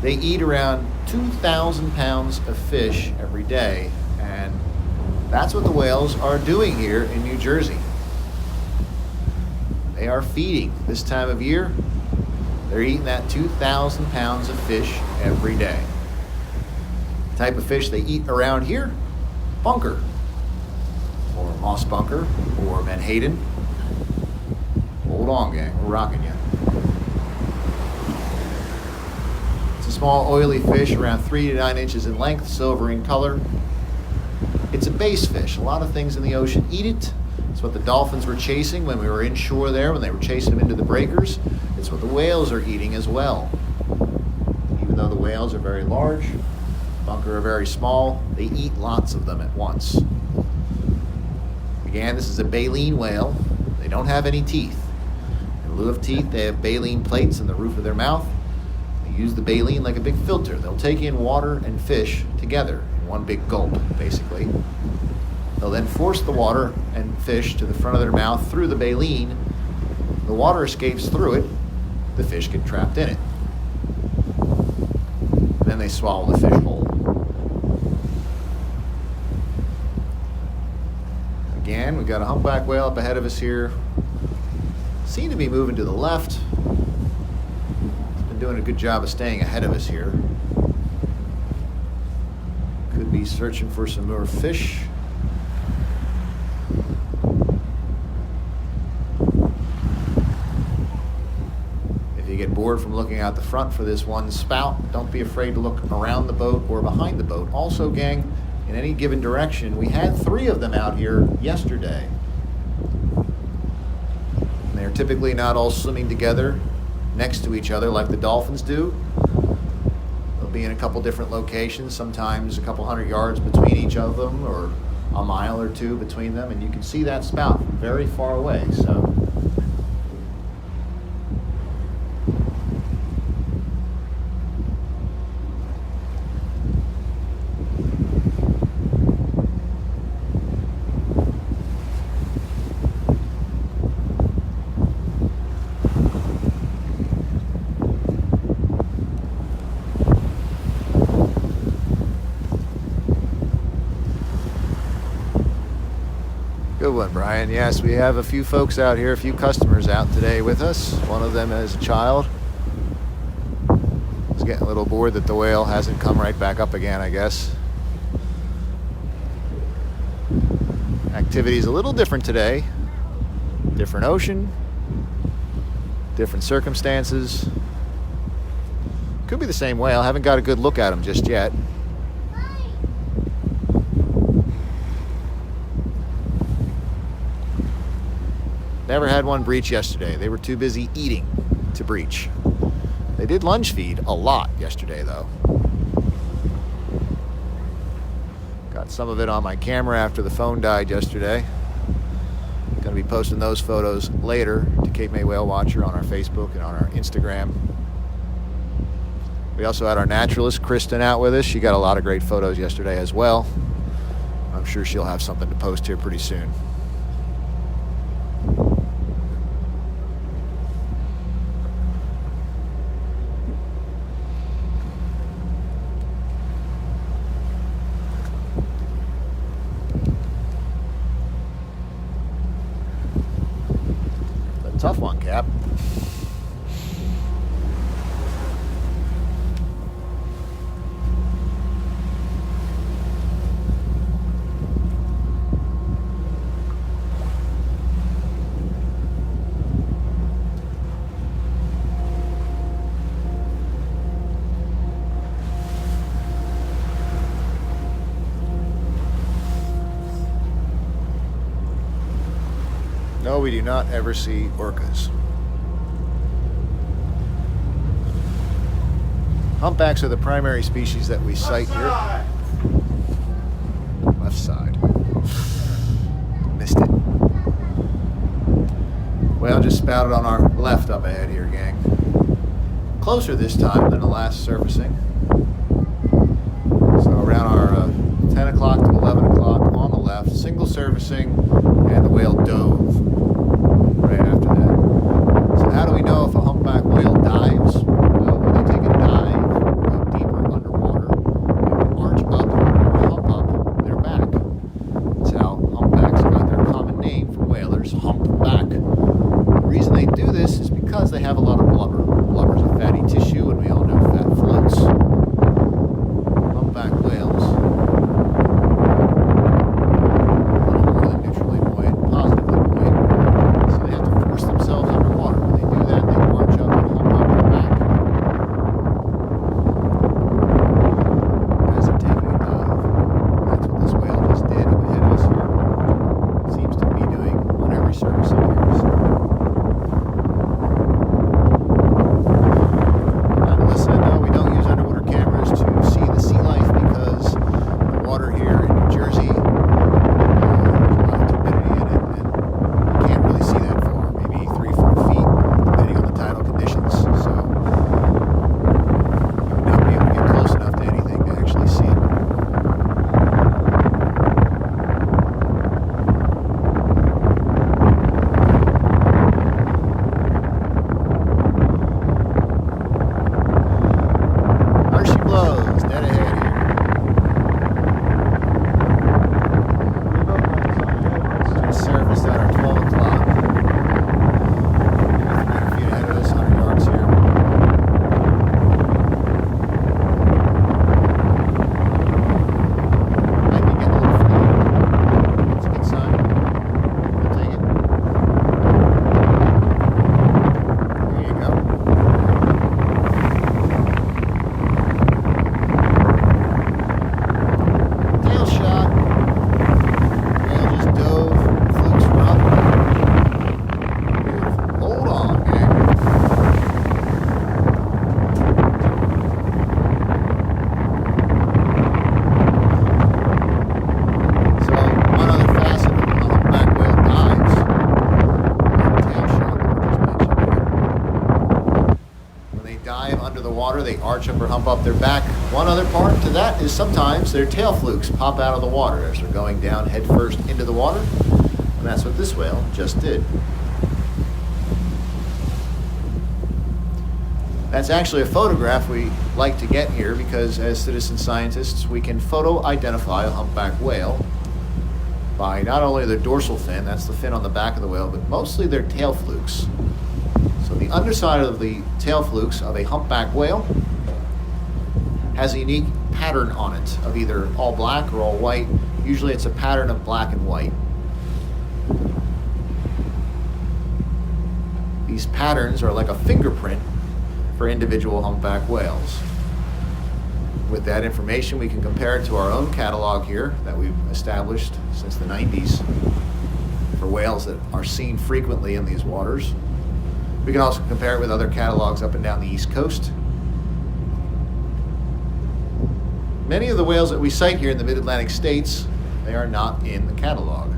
They eat around 2,000 pounds of fish every day, and that's what the whales are doing here in New Jersey. They are feeding this time of year. They're eating that 2,000 pounds of fish every day. The type of fish they eat around here, bunker, or moss bunker, or menhaden. Hold on, gang, we're rocking you. It's a small oily fish around 3 to 9 inches in length, silver in color. It's a base fish. A lot of things in the ocean eat it. It's what the dolphins were chasing when we were inshore there, when they were chasing them into the breakers. It's what the whales are eating as well. Even though the whales are very large, bunker are very small, they eat lots of them at once. Again, this is a baleen whale. They don't have any teeth. In lieu of teeth, they have baleen plates in the roof of their mouth. They use the baleen like a big filter. They'll take in water and fish together in one big gulp, basically. They'll then force the water and fish to the front of their mouth through the baleen. The water escapes through it. The fish get trapped in it. Then they swallow the fish whole. Again, we've got a humpback whale up ahead of us here. Seem to be moving to the left. It's been doing a good job of staying ahead of us here. Could be searching for some more fish. Get bored from looking out the front for this one spout, don't be afraid to look around the boat or behind the boat. Also, gang, in any given direction, we had 3 of them out here yesterday. And they're typically not all swimming together next to each other like the dolphins do. They'll be in a couple different locations, sometimes a couple 100 yards between each of them, or a mile or 2 between them, and you can see that spout very far away. So good one, Brian. Yes, we have a few folks out here, a few customers out today with us. One of them is a child. He's getting a little bored that the whale hasn't come right back up again, I guess. Activity's a little different today. Different ocean, different circumstances. Could be the same whale. Haven't got a good look at him just yet. Never had one breach yesterday. They were too busy eating to breach. They did lunge feed a lot yesterday, though. Got some of it on my camera after the phone died yesterday. Going to be posting those photos later to Cape May Whale Watcher on our Facebook and on our Instagram. We also had our naturalist, Kristen, out with us. She got a lot of great photos yesterday as well. I'm sure she'll have something to post here pretty soon. A tough one, Cap. No, we do not ever see orcas. Humpbacks are the primary species that we cite here. Left side. Missed it. Well, just spouted on our left up ahead here, gang. Closer this time than the last surfacing. So around our 10 o'clock to 11 o'clock on the left, single surfacing, and the whale dove right after that. So how do we know if a humpback whale dives? Well, when they take a dive, go deeper underwater, they will arch up or hump up their back. That's how humpbacks got their common name from whalers, humpback. The reason they do this is because they have a lot of blubber. Blubber is a fatty tissue, and we all know fat floats. Humpback whales, a little more than neutrally buoyant, positively buoyant, so they have to force themselves underwater. When they do that, they march up and hump up their back as they're taking a dive. That's what this whale just did up ahead of us here. Seems to be doing on every surface of yours. Listen, no, we don't use underwater cameras to see the sea life because the water here in New Jersey, there's a lot of turbidity in it, and you can't really see that far, maybe 3-4 feet, depending on the tidal conditions. So you would not be able to get close enough to anything to actually see it. There she blows, dead ahead here. Just surfaced at our 12 o'clock. 300 feet ahead of us, 100 yards here. Might be getting a little free. That's a good sign. We'll take it. There you go. Tail shot. Whale just dove. Flukes were up. Beautiful. Hold on, gang. So, one other facet of a humpback whale dives. That tail shot that we just mentioned here. When they dive under the water, they arch up or hump up their back. One other part to that is sometimes their tail flukes pop out of the water as they're going down head first into the water. And that's what this whale just did. That's actually a photograph we like to get here because as citizen scientists, we can photo identify a humpback whale by not only their dorsal fin, that's the fin on the back of the whale, but mostly their tail flukes. So the underside of the tail flukes of a humpback whale has a unique pattern on it of either all black or all white. Usually it's a pattern of black and white. These patterns are like a fingerprint for individual humpback whales. With that information, we can compare it to our own catalog here that we've established since the 90s for whales that are seen frequently in these waters. We can also compare it with other catalogs up and down the East Coast. Many of the whales that we cite here in the Mid-Atlantic states, they are not in the catalog.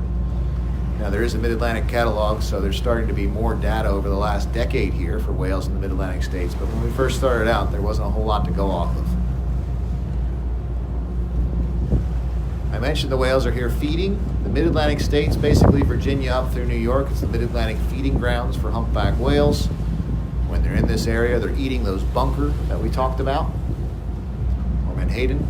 Now, there is a Mid-Atlantic catalog, so there's starting to be more data over the last decade here for whales in the Mid-Atlantic states, but when we first started out, there wasn't a whole lot to go off of. I mentioned the whales are here feeding. The Mid-Atlantic states, basically Virginia up through New York, it's the Mid-Atlantic feeding grounds for humpback whales. When they're in this area, they're eating those bunker that we talked about, or menhaden.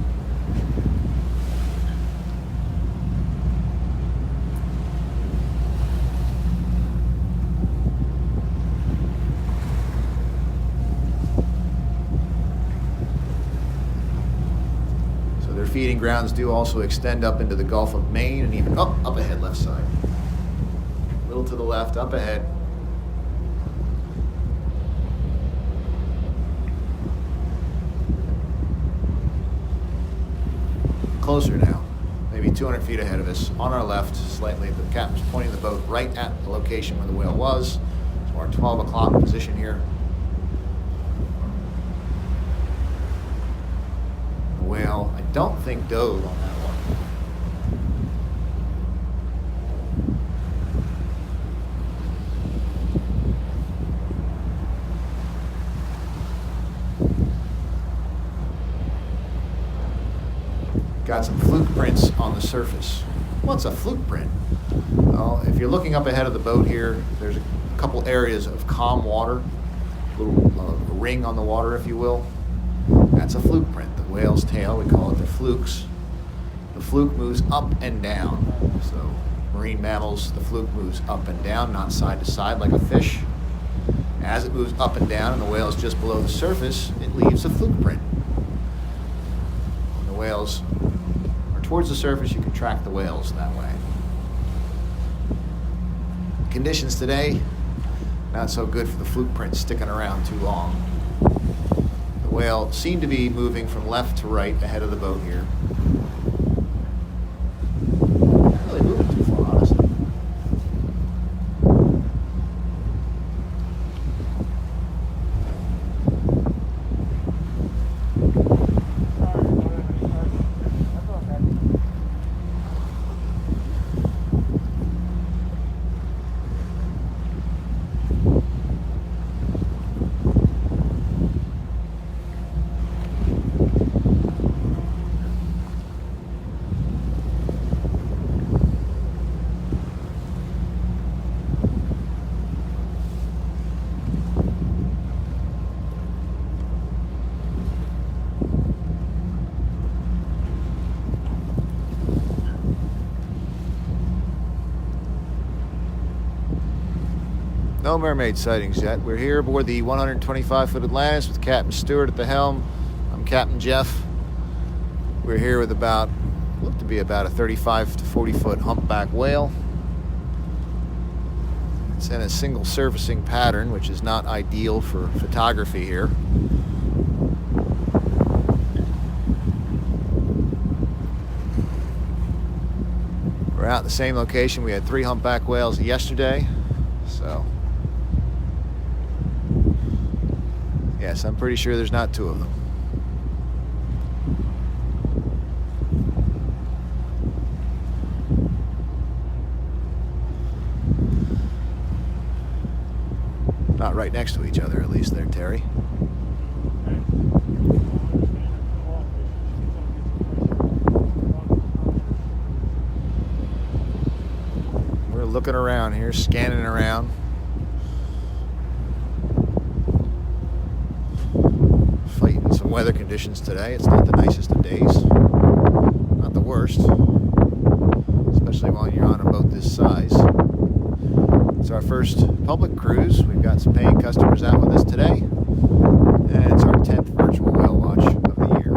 Feeding grounds do also extend up into the Gulf of Maine and even up ahead, left side. A little to the left, up ahead. Closer now, maybe 200 feet ahead of us. On our left, slightly, the captain's pointing the boat right at the location where the whale was. So our 12 o'clock position here. Whale, I don't think dove on that one. Got some fluke prints on the surface. What's a fluke print? Well, if you're looking up ahead of the boat here, there's a couple areas of calm water, a little ring on the water, if you will. That's a fluke print. The whale's tail, we call it the flukes. The fluke moves up and down. So marine mammals, the fluke moves up and down, not side to side like a fish. As it moves up and down and the whale is just below the surface, it leaves a fluke print. When the whales are towards the surface, you can track the whales that way. Conditions today, not so good for the fluke print sticking around too long. The whale seemed to be moving from left to right ahead of the boat here. Not really moving too far, honestly. No mermaid sightings yet. We're here aboard the 125-foot Atlantis with Captain Stewart at the helm. I'm Captain Jeff. We're here with look to be about a 35 to 40-foot humpback whale. It's in a single surfacing pattern, which is not ideal for photography here. We're out at the same location. We had 3 humpback whales yesterday, so yes, I'm pretty sure there's not 2 of them. Not right next to each other, at least there, Terry. We're looking around here, scanning around. Fighting some weather conditions today. It's not the nicest of days. Not the worst. Especially when you're on a boat this size. It's our first public cruise. We've got some paying customers out with us today. And it's our 10th virtual whale watch of the year.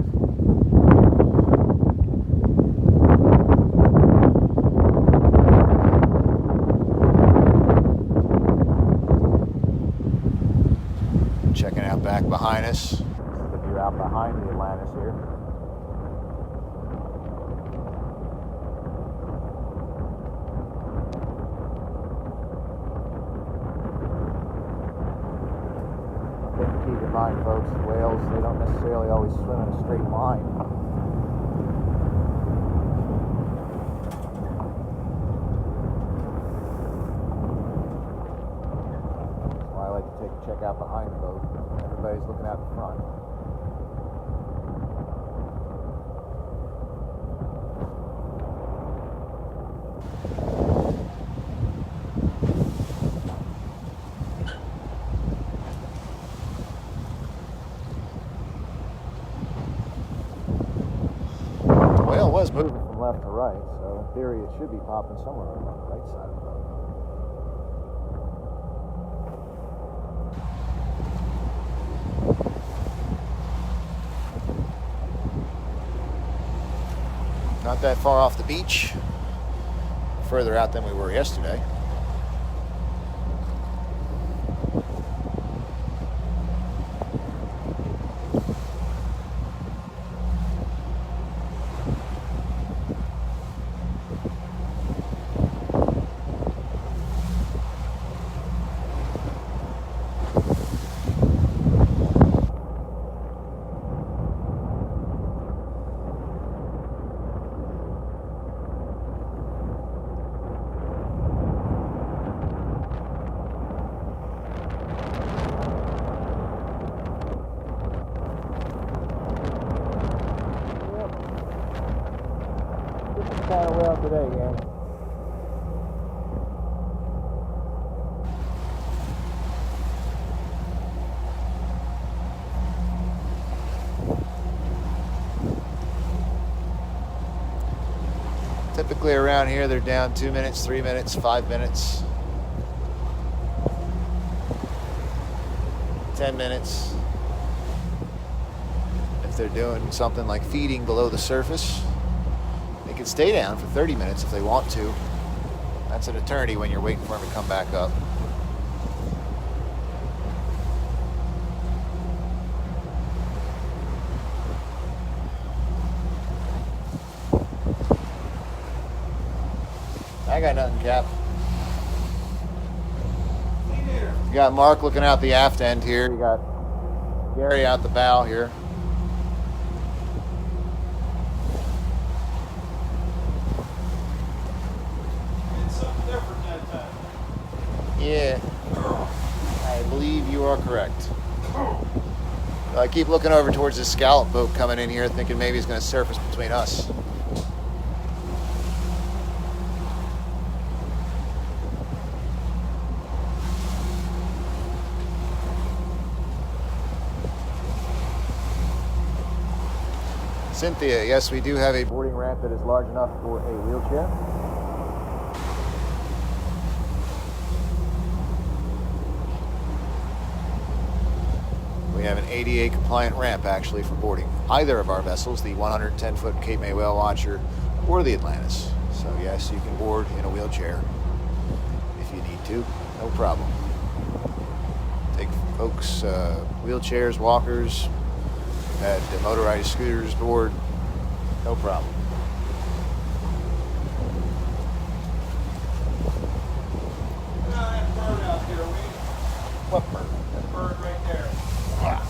Checking out back behind us. The view out behind the Atlantis here. Keep in mind, folks, whales, they don't necessarily always swim in a straight line. check out behind the boat. Everybody's looking out the front. The whale was moving from left to right, so in theory it should be popping somewhere on the right side of the boat. Not that far off the beach, further out than we were yesterday. Kind of well today, gang. Typically around here they're down 2 minutes, 3 minutes, 5 minutes, 10 minutes. If they're doing something like feeding below the surface, they can stay down for 30 minutes if they want to. That's an eternity when you're waiting for them to come back up. I got nothing, Cap. You got Mark looking out the aft end here. You got Gary out the bow here. Yeah, I believe you are correct. I keep looking over towards this scallop boat coming in here, thinking maybe it's going to surface between us. Cynthia, yes, we do have a boarding ramp that is large enough for a wheelchair. We have an ADA compliant ramp actually for boarding either of our vessels, the 110-foot Cape May Whale Watcher or the Atlantis. So yes, you can board in a wheelchair if you need to, no problem. Take folks, wheelchairs, walkers, had motorized scooters board, no problem. That bird out there, What bird? that bird right there. Yeah.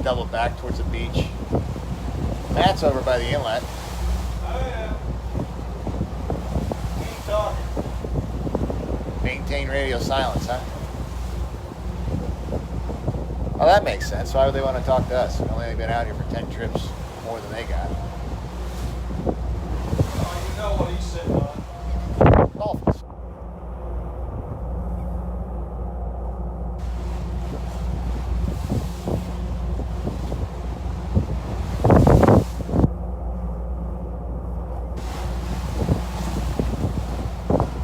Double back towards the beach. Matt's over by the inlet. Oh yeah. Keep talking. Maintain radio silence, huh? Well, that makes sense. Why would they want to talk to us? We've only been out here for 10 trips more than they got. Oh, you know what he's sitting on. Dolphins.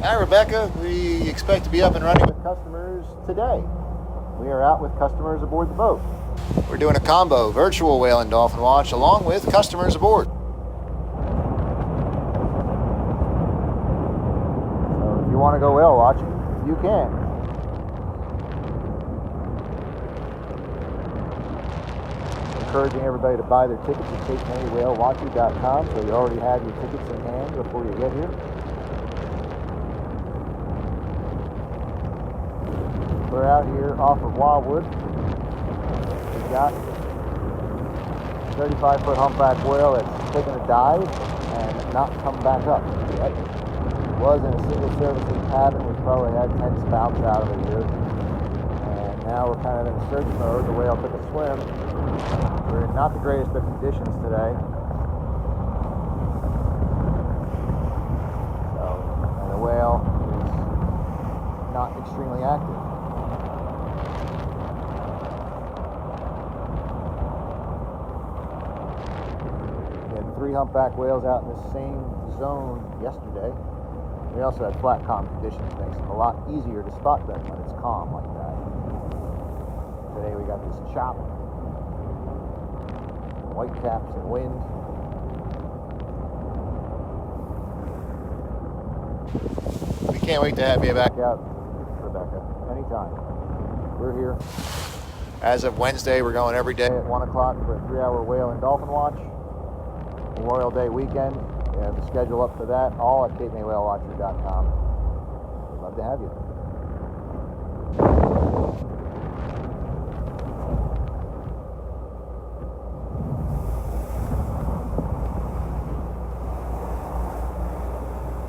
Hi, Rebecca. We expect to be up and running with customers today. We are out with customers aboard the boat. We're doing a combo virtual whale and dolphin watch along with customers aboard. So if you want to go whale watching, you can. Encouraging everybody to buy their tickets at CapeMayWhaleWatcher.com so you already have your tickets in hand before you get here. we're out here off of Wildwood. We've got a 35-foot humpback whale that's taken a dive and not come back up yet. It was in a single servicing pattern. We probably had 10 spouts out of it here. And now we're kind of in a search mode. The whale took a swim. We're in not the greatest of conditions today. And the whale is not extremely active. We had 3 humpback whales out in the same zone yesterday. We also had flat calm conditions. It makes it a lot easier to spot them when it's calm like that. Today we got this chop, white caps and wind. We can't wait to have you back out, Rebecca, anytime. We're here. As of Wednesday, we're going every day at 1 o'clock for a 3-hour whale and dolphin watch. Memorial Day weekend. We have the schedule up for that, all at CapeMayWhaleWatcher.com. We'd love to have you.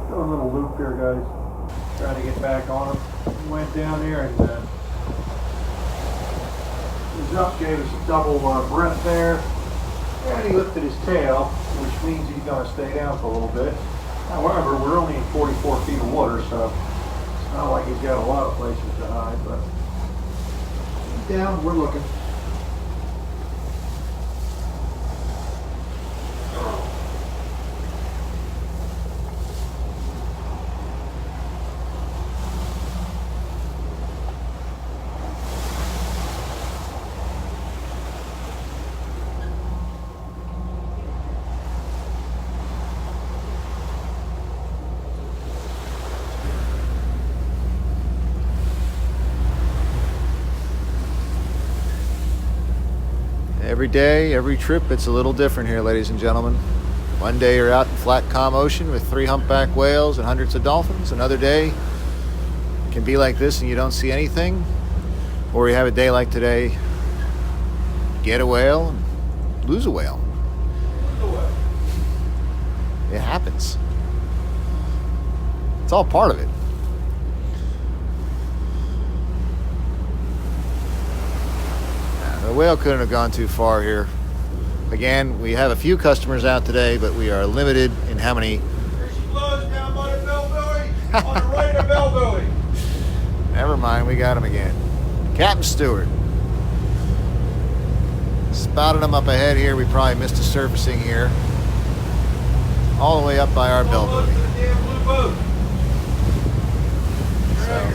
Doing a little loop here, guys. Trying to get back on him. Went down there and his up gave us a double breath there. And he lifted his tail, which means he's going to stay down for a little bit. However, we're only in 44 feet of water, so it's not like he's got a lot of places to hide, but he's down, we're looking. Every day, every trip, it's a little different here, ladies and gentlemen. One day you're out in flat, calm ocean with 3 humpback whales and hundreds of dolphins. Another day it can be like this and you don't see anything. Or you have a day like today, get a whale, and lose a whale. It happens. It's all part of it. The whale couldn't have gone too far here. Again, we have a few customers out today, but we are limited in how many. There she blows down by the bell buoy, on the right of the bell buoy. Never mind, we got him again. Captain Stewart. Spotted him up ahead here. We probably missed a surfacing here. All the way up by our bell buoy. Almost to the damn blue boat. So,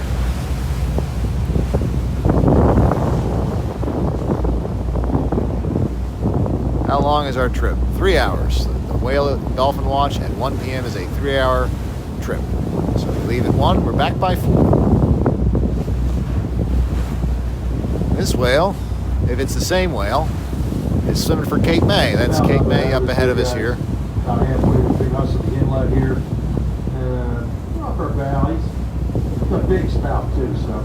how long is our trip? 3 hours. The whale dolphin watch at 1 p.m. is a 3-hour trip. So we leave at 1, we're back by 4. This whale, if it's the same whale, is swimming for Cape May. That's Cape May up ahead of us here. About halfway between us and the inlet here. Upper valleys. It's a big spout too, so.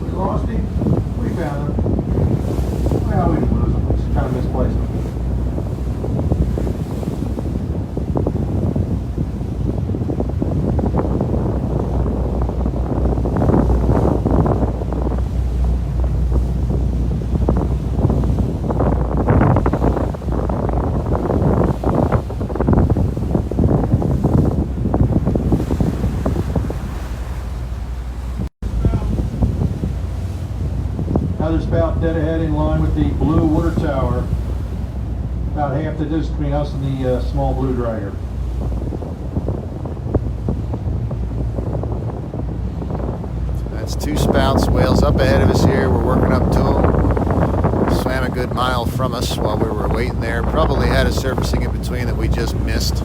We lost him. We found him. Well, we didn't lose him. We just kind of misplaced him. Another spout dead ahead in line with the blue water tower. About half the distance between us and the small blue dragger. That's 2 spouts. Whales up ahead of us here. We're working up to them. Swam a good mile from us while we were waiting there. Probably had a surfacing in between that we just missed.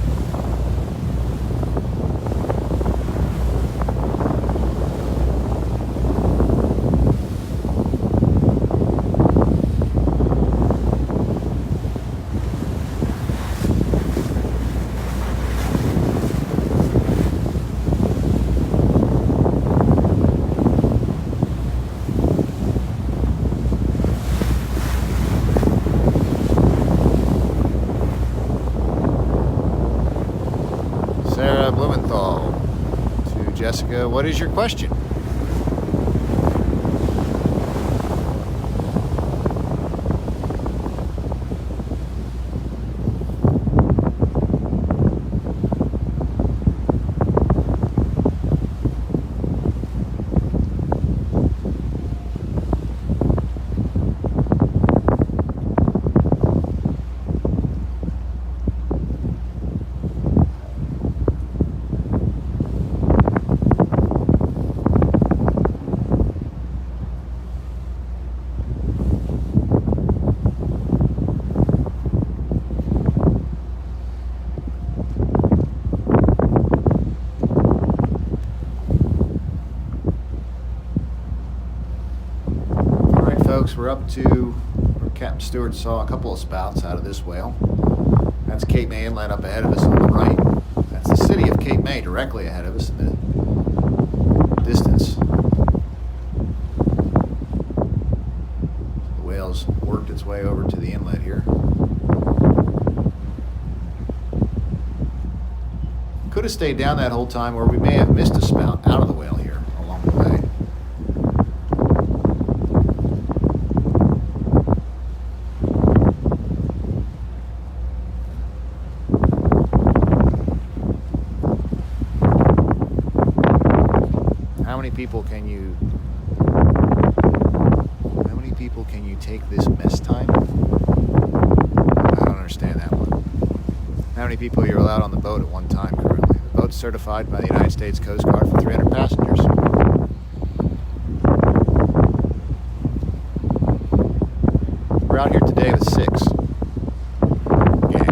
Jessica. What is your question? Folks, we're up to where Captain Stewart saw a couple of spouts out of this whale. That's Cape May Inlet up ahead of us on the right. That's the city of Cape May directly ahead of us in the distance. The whale's worked its way over to the inlet here. Could have stayed down that whole time, or we may have missed a spout out of the whale here along the way. How many people can you take this mess time? I don't understand that one. How many people are you allowed on the boat at one time currently? The boat's certified by the United States Coast Guard for 300 passengers. We're out here today with 6. Gang.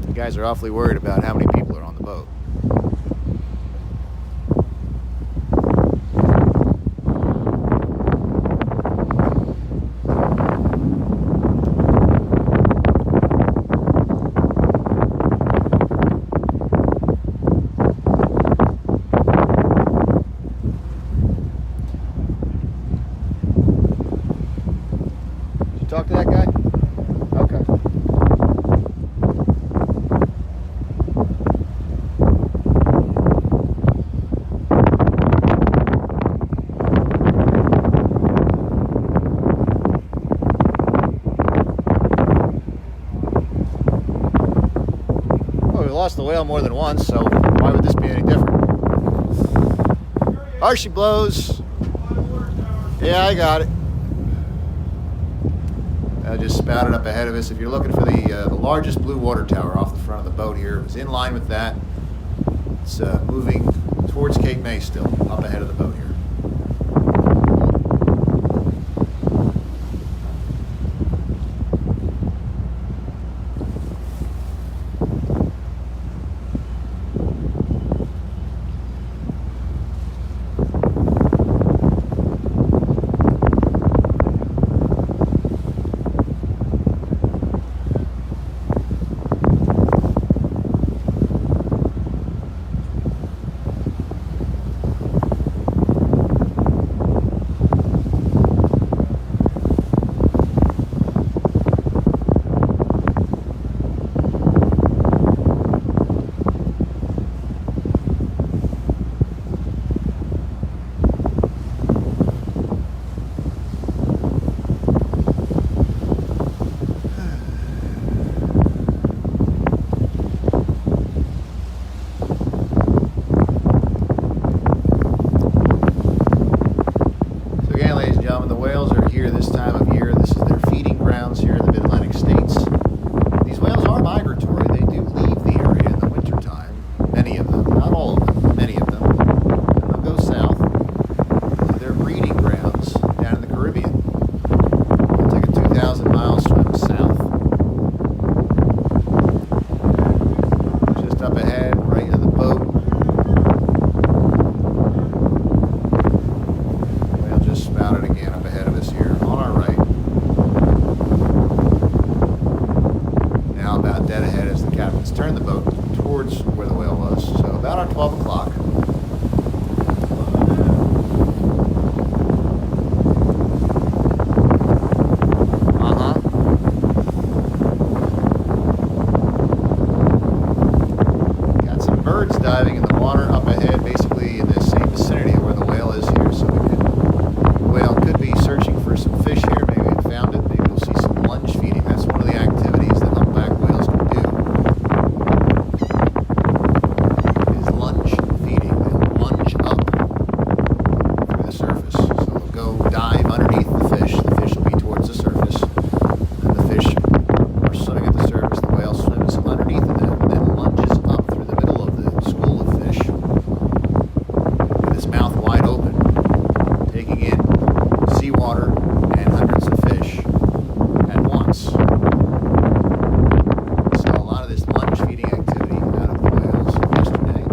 You guys are awfully worried about how many people are on the boat. Talk to that guy? Okay. Well, we lost the whale more than once, so why would this be any different? Oh, she blows. Yeah, I got it. Just spouted up ahead of us. If you're looking for the largest blue water tower off the front of the boat here, it was in line with that. It's moving towards Cape May still, up ahead of the boat here. diving in the water up ahead, basically in the same vicinity of where the whale is here. So the whale could be searching for some fish here. Maybe it found it. Maybe we'll see some lunge feeding. That's one of the activities that humpback whales can do. Is lunge feeding. They'll lunge up through the surface. So they'll go dive underneath the fish. The fish will be towards the surface, and the fish are swimming at the surface. The whale swims underneath of them, and then lunges up through the middle of the school of fish with his mouth wide open, taking in seawater and hundreds of fish at once. So a lot of this lunge feeding activity out of the whales yesterday.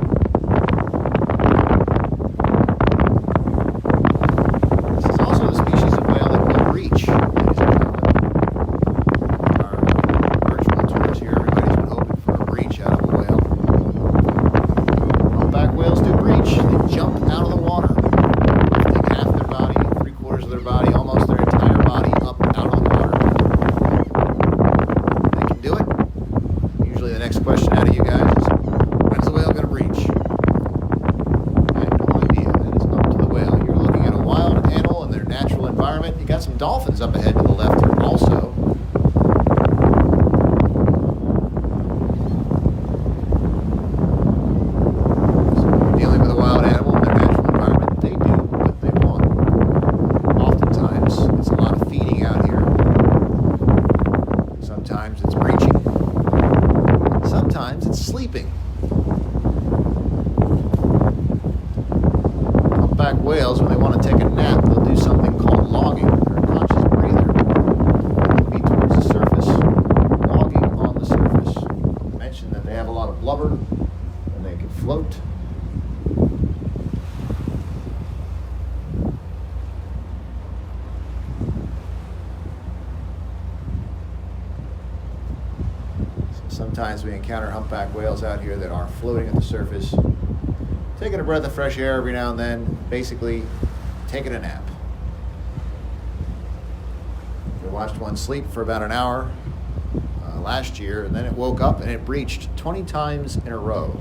This is also the species of whale that will breach, ladies and gentlemen. Our virtual tours here, everybody's been hoping for a breach out of a whale. Humpback whales do breach. They jump out of the water, lifting half their body, 3/4 of their body, almost their entire body up out of the water. They can do it. Usually the next question out of you guys is, when's the whale going to breach? I have no idea. That is up to the whale. You're looking at a wild animal in their natural environment. You got some dolphins up ahead to the left here also. So you're dealing with a wild animal in their natural environment. They do what they want. Oftentimes, it's a lot of feeding out here. Sometimes it's breaching. Sometimes it's sleeping. Humpback whales, when they want to take a nap, they'll do something called logging. They're a conscious breather. They'll be towards the surface, logging on the surface. I mentioned that they have a lot of blubber and they can float. Sometimes we encounter humpback whales out here that are floating at the surface, taking a breath of fresh air every now and then, basically taking a nap. We watched one sleep for about an hour last year, and then it woke up and it breached 20 times in a row.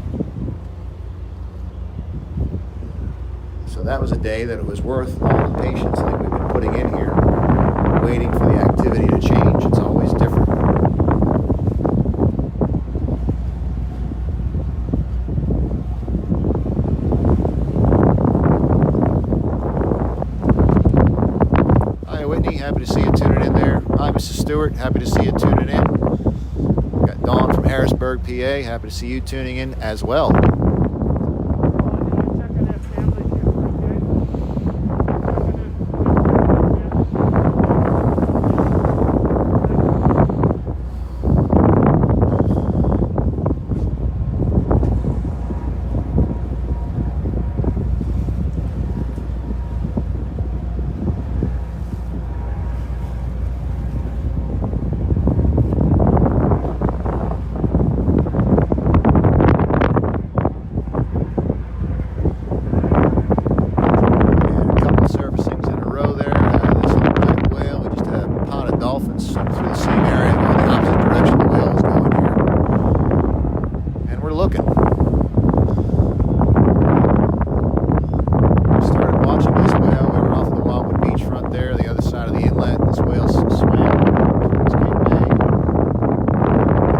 So that was a day that it was worth all the patience that we've been putting in here, waiting for the activity to change. It's always different. Happy to see you tuning in there. Hi, Mrs. Stewart. Happy to see you tuning in. Got Dawn from Harrisburg, PA. Happy to see you tuning in as well. Dolphins through the same area, going the opposite direction the whale was going here. And we're looking. We started watching this whale. We were off of the Wildwood beachfront there, the other side of the inlet. This whale swam towards Cape May.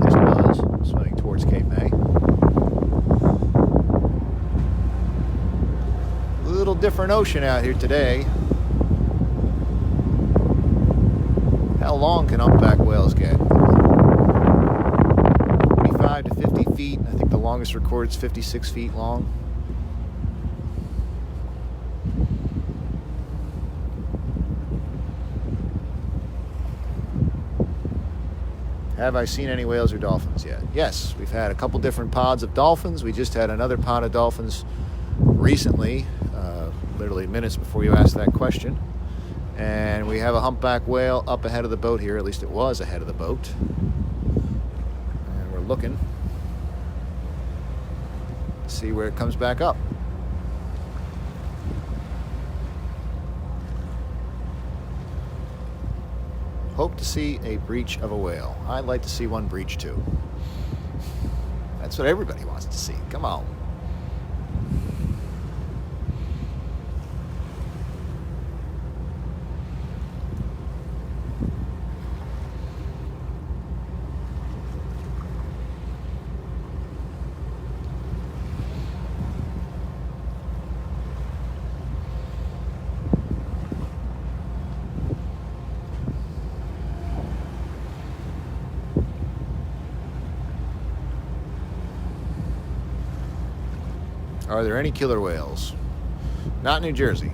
This was swimming towards Cape May. A little different ocean out here today. How long can humpback whales get? 45 to 50 feet. I think the longest recorded is 56 feet long. Have I seen any whales or dolphins yet? Yes, we've had a couple different pods of dolphins. We just had another pod of dolphins recently, literally minutes before you asked that question. And we have a humpback whale up ahead of the boat here. At least it was ahead of the boat. And we're looking to see where it comes back up. Hope to see a breach of a whale. I'd like to see one breach too. That's what everybody wants to see. Come on. Are there any killer whales? Not New Jersey.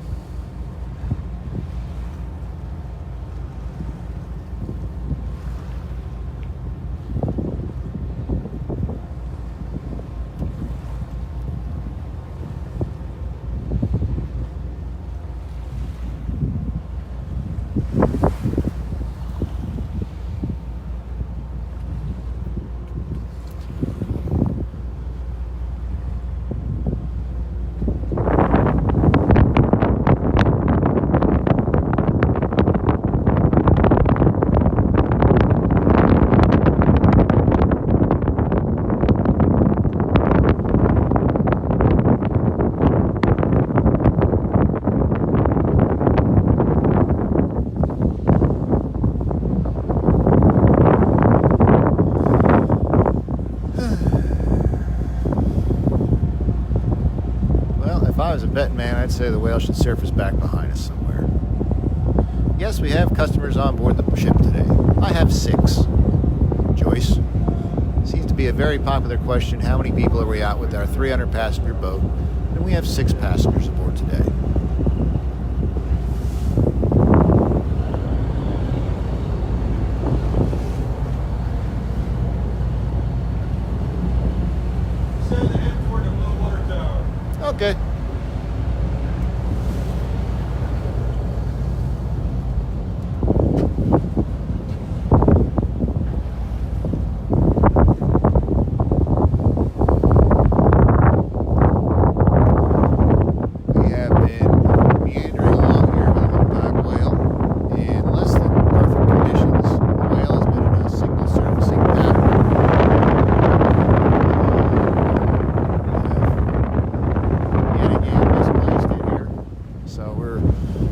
If I was a betting man, I'd say the whale should surface back behind us somewhere. Yes, we have customers on board the ship today. I have 6. Joyce. Seems to be a very popular question. How many people are we out with our 300 passenger boat? And we have 6 passengers aboard today. Send the head toward the blue water tower. Okay. We have been meandering along here with a humpback whale in less than perfect conditions. The whale has been in a single surfacing pattern. Yet again misplaced it here. So we're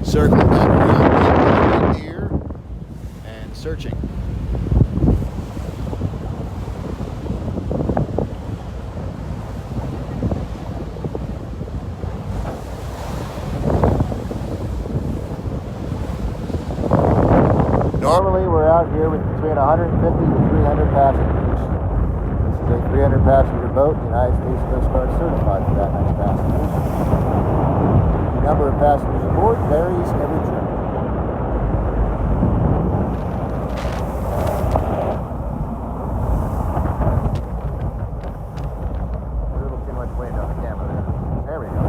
circling back around here and searching. Normally we're out here with between 150 to 300 passengers. This is a 300 passenger boat. The United States Coast Guard certified for that many passengers. The number of passengers aboard varies every trip. A little too much wind on the camera there. There we go.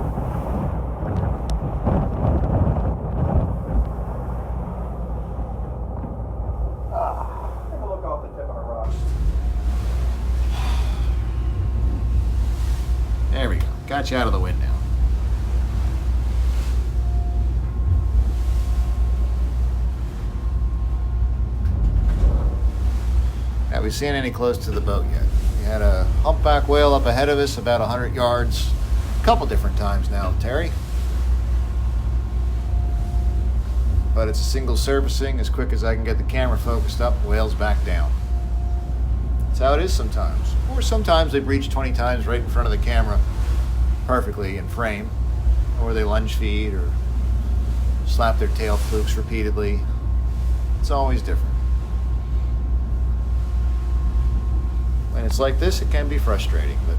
Take a look off the tip of the rocks. There we go. Got you out of the wind now. Have we seen any close to the boat yet? We had a humpback whale up ahead of us about 100 yards. A couple different times now, Terry. But it's a single surfacing. As quick as I can get the camera focused up, the whale's back down. That's how it is sometimes. Or sometimes they breach 20 times right in front of the camera perfectly in frame. Or they lunge feed or slap their tail flukes repeatedly. It's always different. When it's like this, it can be frustrating, but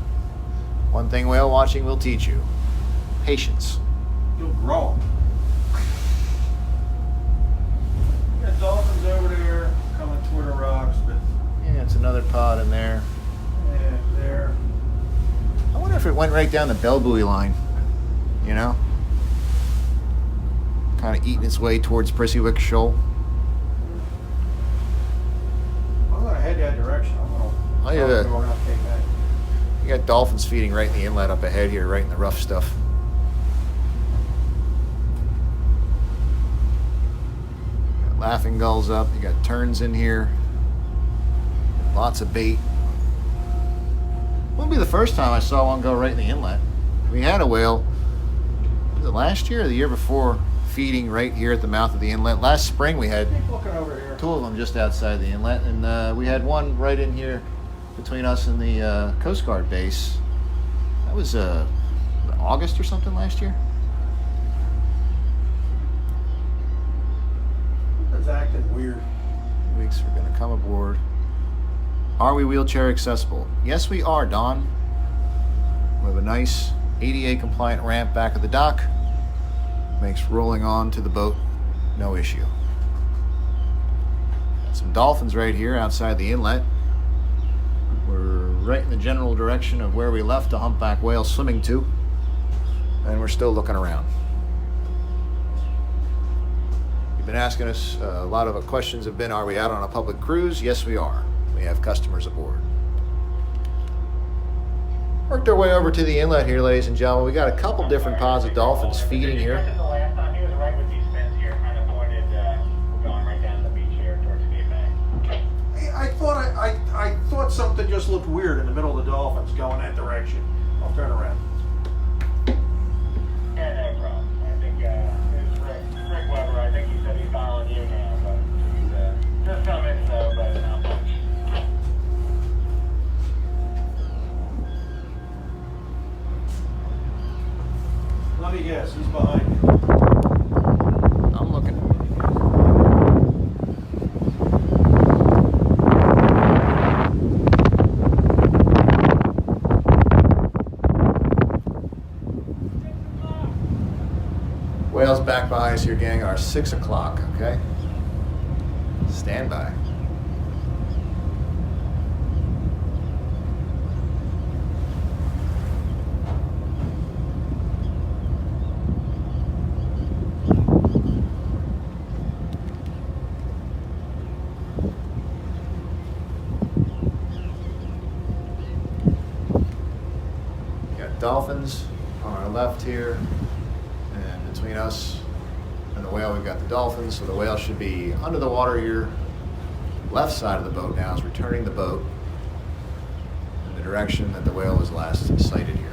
one thing whale watching will teach you: patience. You'll grow. Got dolphins over there coming toward the rocks, but Yeah, it's another pod in there. yeah, there. I wonder if it went right down the bell buoy line, you know? Kind of eating its way towards Prissy-Wick Shoal. I'm going to head that direction. I'm going to Oh, yeah. go around Cape May. You got dolphins feeding right in the inlet up ahead here, right in the rough stuff. Got laughing gulls up. You got terns in here. Lots of bait. Wouldn't be the first time I saw one go right in the inlet. We had a whale, was it last year or the year before, feeding right here at the mouth of the inlet. Last spring we had Keep looking over here. 2 of them just outside the inlet, and we had one right in here between us and the Coast Guard base. That was August or something last year. It's acting weird. Weeks we're going to come aboard. Are we wheelchair accessible? Yes, we are, Don. We have a nice ADA compliant ramp back of the dock. Makes rolling on to the boat no issue. Got some dolphins right here outside the inlet. We're right in the general direction of where we left the humpback whale swimming to, and we're still looking around. You've been asking us, a lot of questions have been, are we out on a public cruise? Yes, we are. We have customers aboard. Worked our way over to the inlet here, ladies and gentlemen. We got a couple different pods of dolphins feeding here. The last time he was right with these fins here, kind of pointed, we're going right down the beach here towards Cape May. Hey, I thought something just looked weird in the middle of the dolphins going that direction. I'll turn around. Yeah, no problem. I think it's Rick Weber. I think he said he's following you now, but he's just some info, but not much. Let me guess, he's behind you. I'm looking. Whales back by us here, gang, are 6 o'clock, okay? Stand by. Dolphins on our left here, and between us and the whale we've got the dolphins, so the whale should be under the water here. Left side of the boat now is returning the boat in the direction that the whale was last sighted here.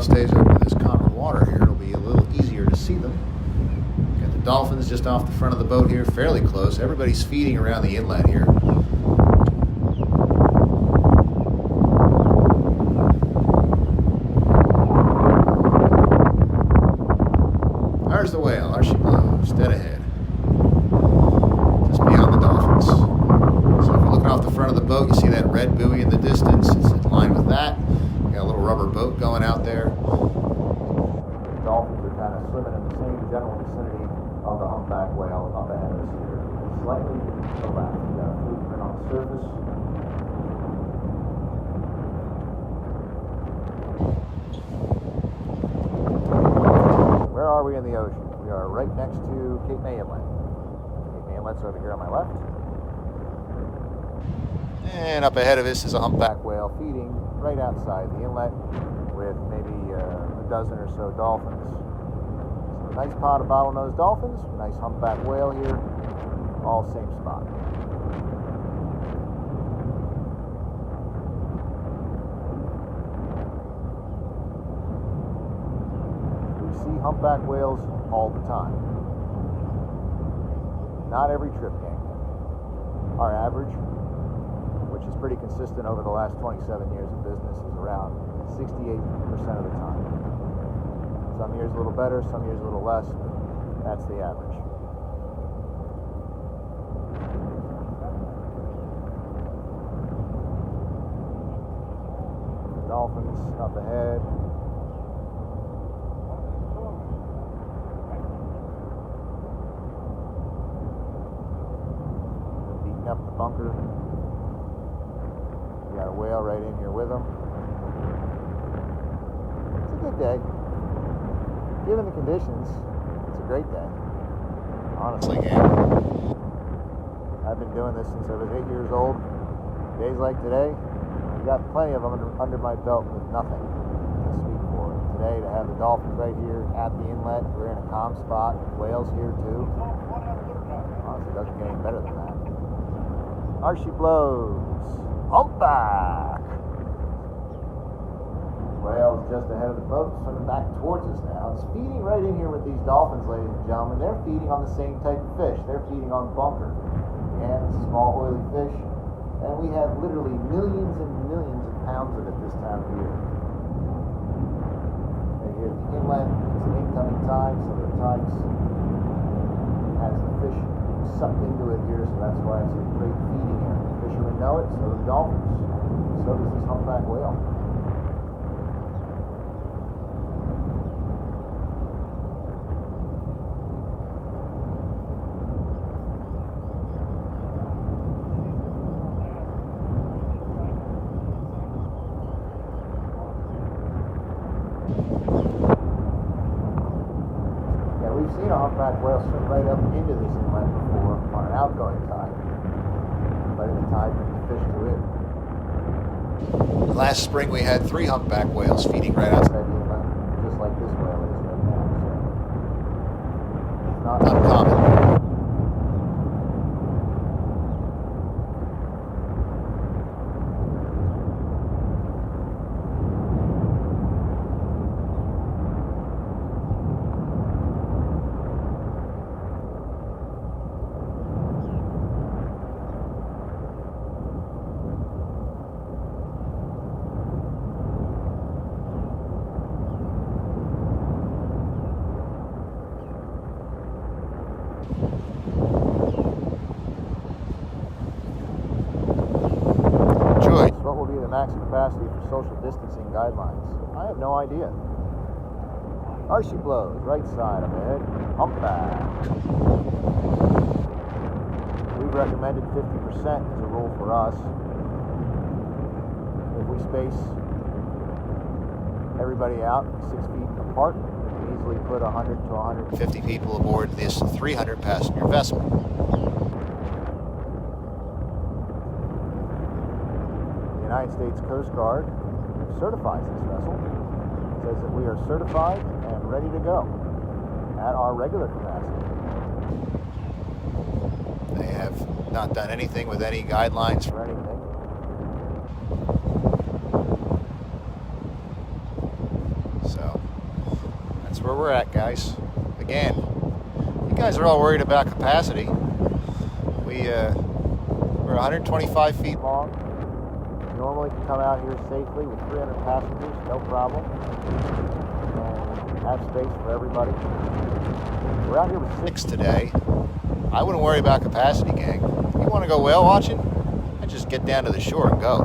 Stays over this calmer water here, it'll be a little easier to see them. Got the dolphins just off the front of the boat here, fairly close. Everybody's feeding around the inlet here. There's the whale, there she blows, dead ahead. Just beyond the dolphins. So if you're looking off the front of the boat, you see that red buoy in the distance. It's in line with that. Got a little rubber boat going out there. The dolphins are kind of swimming in the same general vicinity of the humpback whale up ahead of us here. Slightly to the left. We got a footprint on the surface. Where are we in the ocean? We are right next to Cape May Inlet. Cape May Inlet's over here on my left. And up ahead of us is a humpback whale feeding right outside the inlet with maybe a dozen or so dolphins. So a nice pod of bottlenose dolphins, a nice humpback whale here, all same spot. We see humpback whales all the time. Not every trip, gang. Our average, which is pretty consistent over the last 27 years of business, is around 68% of the time. Some years a little better, some years a little less, but that's the average. Dolphins up ahead. Beating up the bunker. We got a whale right in here with them. It's a good day. Given the conditions, it's a great day. Honestly, gang. I've been doing this since I was 8 years old. Days like today, I've got plenty of them under my belt with nothing to speak for. Today, to have the Dolphins right here at the inlet, we're in a calm spot. Whales here too. Honestly, it doesn't get any better than that. Archie blows. Humpback. Whale's just ahead of the boat, swimming back towards us now. It's feeding right in here with these dolphins, ladies and gentlemen. They're feeding on the same type of fish. They're feeding on bunker. And small oily fish. And we have literally millions and millions of pounds of it this time of year. And here at the inlet, it's an incoming tide, so the tide has the fish sucked into it here, so that's why it's a great feeding area. Fishermen know it, so do the dolphins. So does this humpback whale. We've seen a humpback whale swim right up into this inlet before on an outgoing tide, letting the tide bring the fish to it. Last spring we had 3 humpback whales feeding right outside the inlet, just like this whale is right now. So it's not uncommon. What will be the max capacity for social distancing guidelines? I have no idea. Archie blows, right side of it. Humpback. We've recommended 50% as a rule for us. If we space everybody out 6 feet apart, we can easily put 100 to 150 people aboard this 300 passenger vessel. The United States Coast Guard certifies this vessel. It says that we are certified and ready to go at our regular capacity. They have not done anything with any guidelines for anything. So that's where we're at, guys. Again, you guys are all worried about capacity. We're 125 feet long. Normally can come out here safely with 300 passengers, no problem, and have space for everybody. We're out here with 6 today. I wouldn't worry about capacity, gang. You want to go whale watching? I just get down to the shore and go.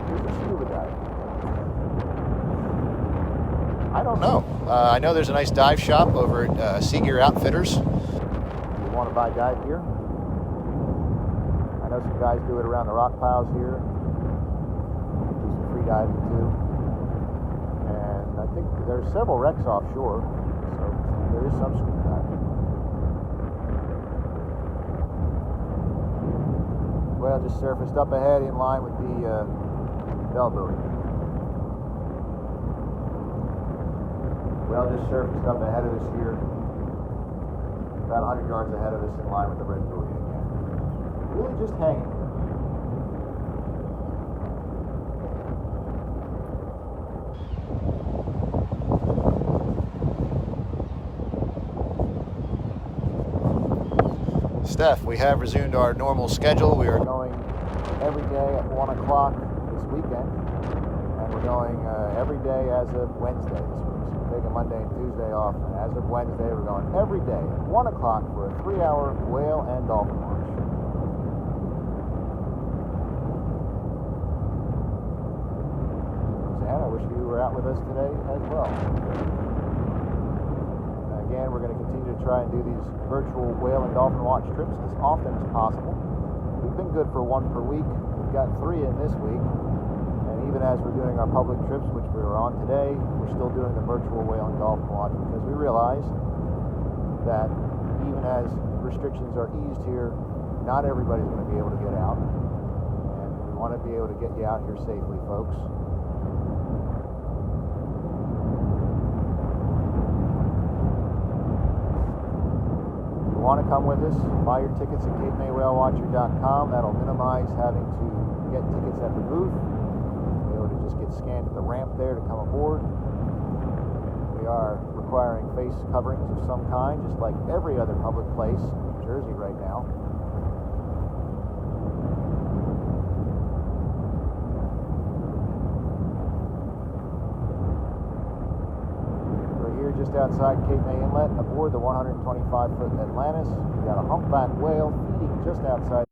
Here's a scuba dive. I don't know. I know there's a nice dive shop over at Sea Gear Outfitters. Want to buy dive gear. I know some guys do it around the rock piles here. Do some free diving too. And I think there's several wrecks offshore, so there is some scuba diving. Well, just surfaced up ahead in line with the bell buoy. Well, just surfaced up ahead of us here. About 100 yards ahead of us in line with the red buoy again. Really just hanging. Steph, we have resumed our normal schedule. We are going every day at 1 o'clock this weekend. And we're going every day as of Wednesday this week. Taking Monday and Tuesday off, and as of Wednesday we're going every day at 1 o'clock for a 3-hour whale and dolphin watch. Suzanne, I wish you were out with us today as well. Again, we're going to continue to try and do these virtual whale and dolphin watch trips as often as possible. We've been good for 1 per week. We've got 3 in this week. Even as we're doing our public trips, which we were on today, we're still doing the virtual whale and dolphin watch because we realize that even as restrictions are eased here, not everybody's going to be able to get out. And we want to be able to get you out here safely, folks. If you want to come with us, buy your tickets at CapeMayWhaleWatcher.com. That'll minimize having to get tickets at the booth. You'll be able to just get scanned at the ramp there to come aboard. We are requiring face coverings of some kind, just like every other public place in New Jersey right now. We're here just outside Cape May Inlet aboard the 125-foot Atlantis. We've got a humpback whale feeding just outside.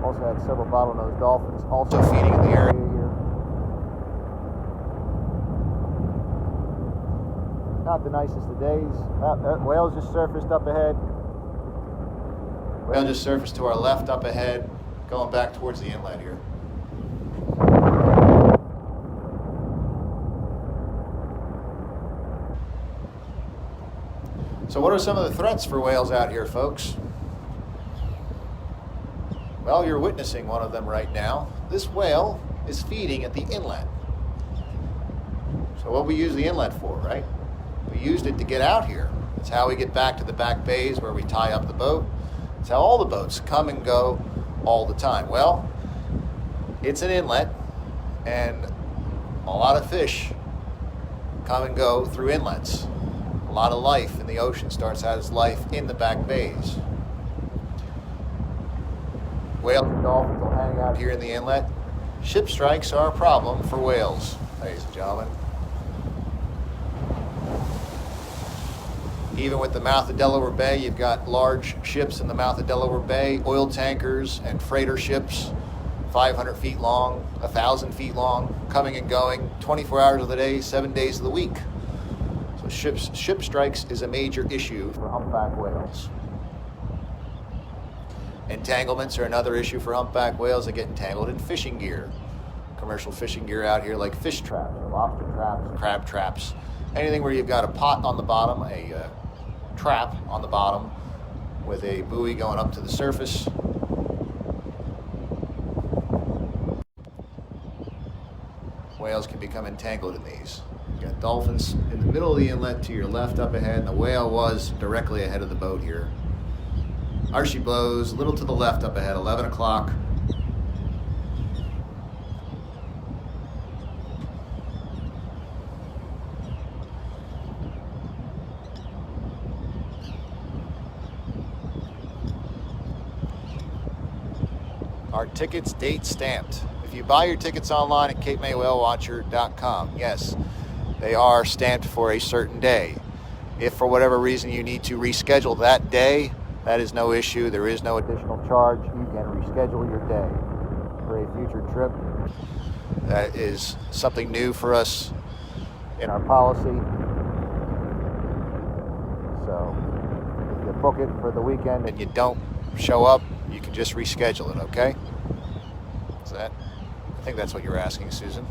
Also had several bottlenose dolphins also feeding in the area here. Not the nicest of days. Whales just surfaced up ahead. Whale just surfaced to our left up ahead, going back towards the inlet here. So what are some of the threats for whales out here, folks? Well, you're witnessing one of them right now. This whale is feeding at the inlet. So what we use the inlet for, right? We used it to get out here. It's how we get back to the back bays where we tie up the boat. It's how all the boats come and go all the time. Well, it's an inlet, and a lot of fish come and go through inlets. A lot of life in the ocean starts out as life in the back bays. Whales and dolphins will hang out here in the inlet. Ship strikes are a problem for whales, ladies and gentlemen. Even with the mouth of Delaware Bay, you've got large ships in the mouth of Delaware Bay, oil tankers and freighter ships, 500 feet long, 1,000 feet long, coming and going 24 hours of the day, 7 days of the week. So ship strikes is a major issue for humpback whales. Entanglements are another issue for humpback whales. They get entangled in fishing gear. Commercial fishing gear out here like fish traps, lobster traps, crab traps. Anything where you've got a pot on the bottom, a trap on the bottom with a buoy going up to the surface. Whales can become entangled in these. You've got dolphins in the middle of the inlet to your left up ahead, and the whale was directly ahead of the boat here. Archie blows a little to the left up ahead, 11 o'clock. Our tickets date stamped. If you buy your tickets online at CapeMayWhaleWatcher.com, yes, they are stamped for a certain day. If for whatever reason you need to reschedule that day, that is no issue. There is no additional charge. You can reschedule your day for a future trip. That is something new for us in our policy. So if you book it for the weekend and you don't show up, you can just reschedule it, okay? Is that? I think that's what you're asking, Susan.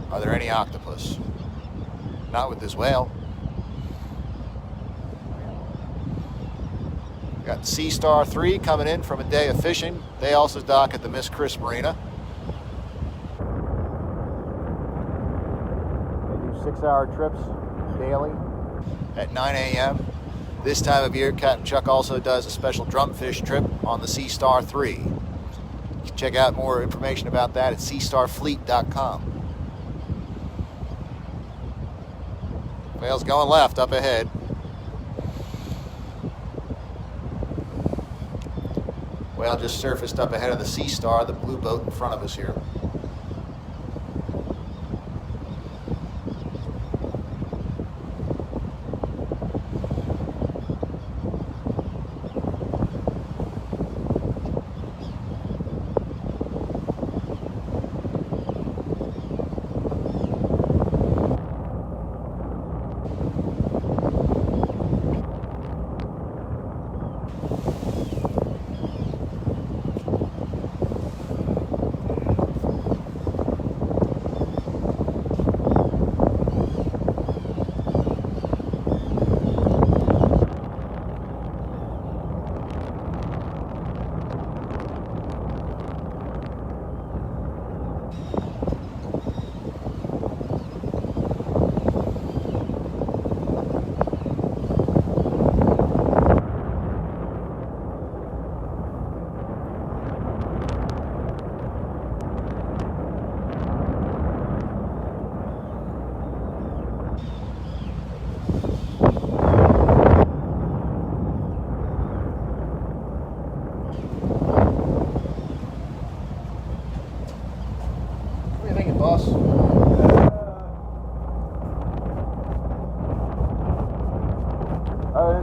Are there any octopus? Not with this whale. Got Sea Star 3 coming in from a day of fishing. They also dock at the Miss Chris Marina. They do 6-hour trips daily at 9 a.m. This time of year, Captain Chuck also does a special drumfish trip on the Sea Star 3. You can check out more information about that at seastarfleet.com. Whale's going left up ahead. Whale just surfaced up ahead of the Sea Star, the blue boat in front of us here.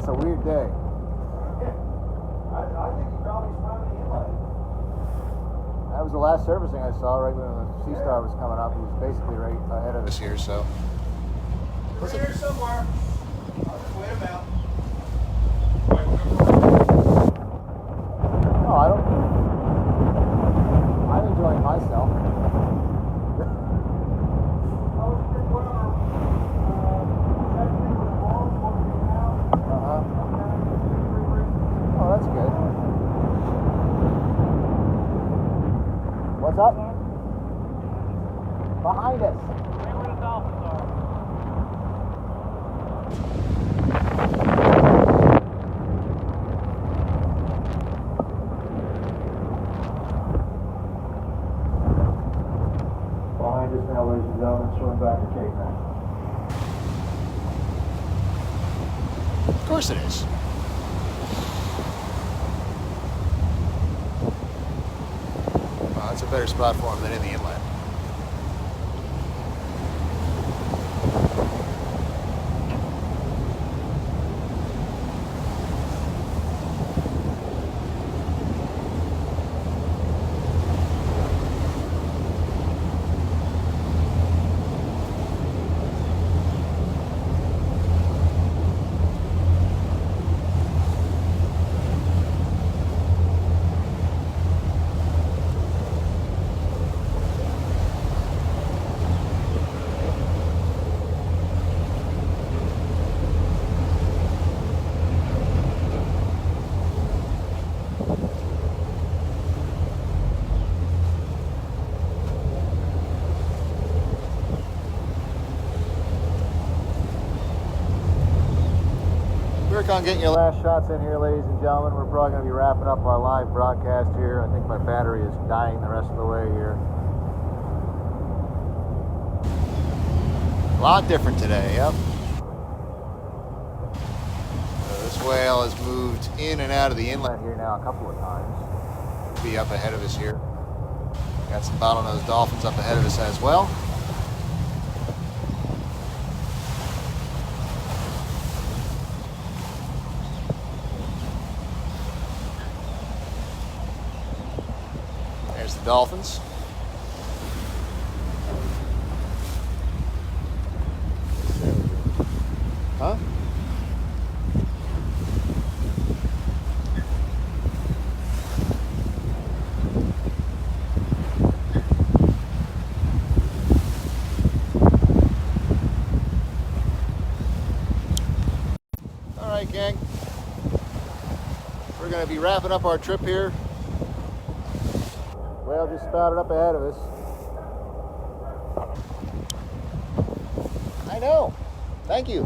It's a weird day. I think he probably swam in the inlet. That was the last servicing I saw right when the Sea Star was coming up. He was basically right ahead of us here, so. He's here somewhere. I'll just wait him out. No, I'm enjoying myself. Oh, that's good. What's up? Behind us. Where the Dolphins are. Behind us now, ladies and gentlemen, swimming back to Cape May. Of course it is. Well, that's a better spot for him than in the inlet. Work on getting your last shots in here, ladies and gentlemen. We're probably going to be wrapping up our live broadcast here. I think my battery is dying the rest of the way here. A lot different today, yep. So this whale has moved in and out of the inlet here now a couple of times. Be up ahead of us here. Got some bottlenose dolphins up ahead of us as well. There's the dolphins. Huh? All right, gang. We're going to be wrapping up our trip here. Whale just spouted up ahead of us. I know. Thank you.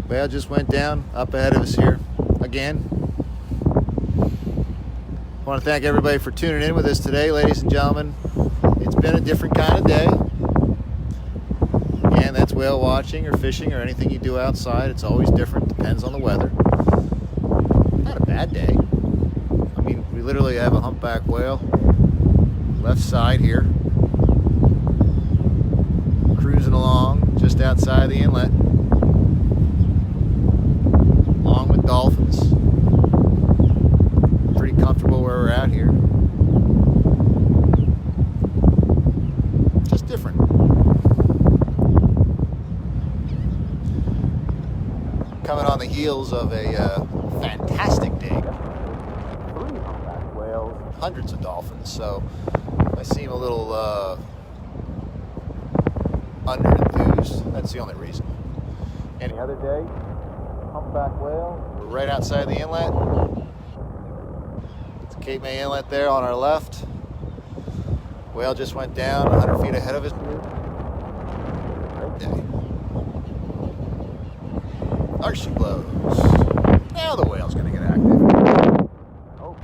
Whale just went down up ahead of us here again. I want to thank everybody for tuning in with us today, ladies and gentlemen. It's been a different kind of day. And that's whale watching or fishing or anything you do outside. It's always different, depends on the weather. Not a bad day. I mean, we literally have a humpback whale left side here, cruising along just outside the inlet, along with dolphins. Pretty comfortable where we're at here. Just different. Coming on the heels of a fantastic day. 3 humpback whales, hundreds of dolphins, so I seem a little under-enthused. That's the only reason. Any other day, humpback whale, we're right outside the inlet. It's Cape May Inlet there on our left. Whale just went down 100 feet ahead of us here. Great day. There she blows. Now the whale's going to get active. Oh.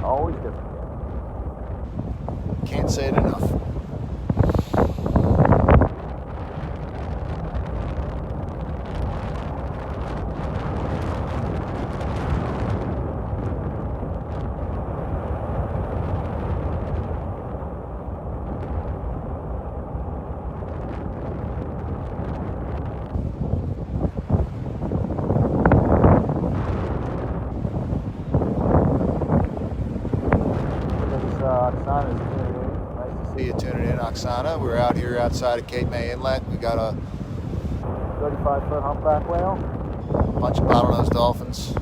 Always different. Can't say it enough. Oksana's tuning in. Nice to see you tuning in, Oksana. We're out here outside of Cape May Inlet. We got a 35-foot humpback whale, a bunch of bottlenose dolphins.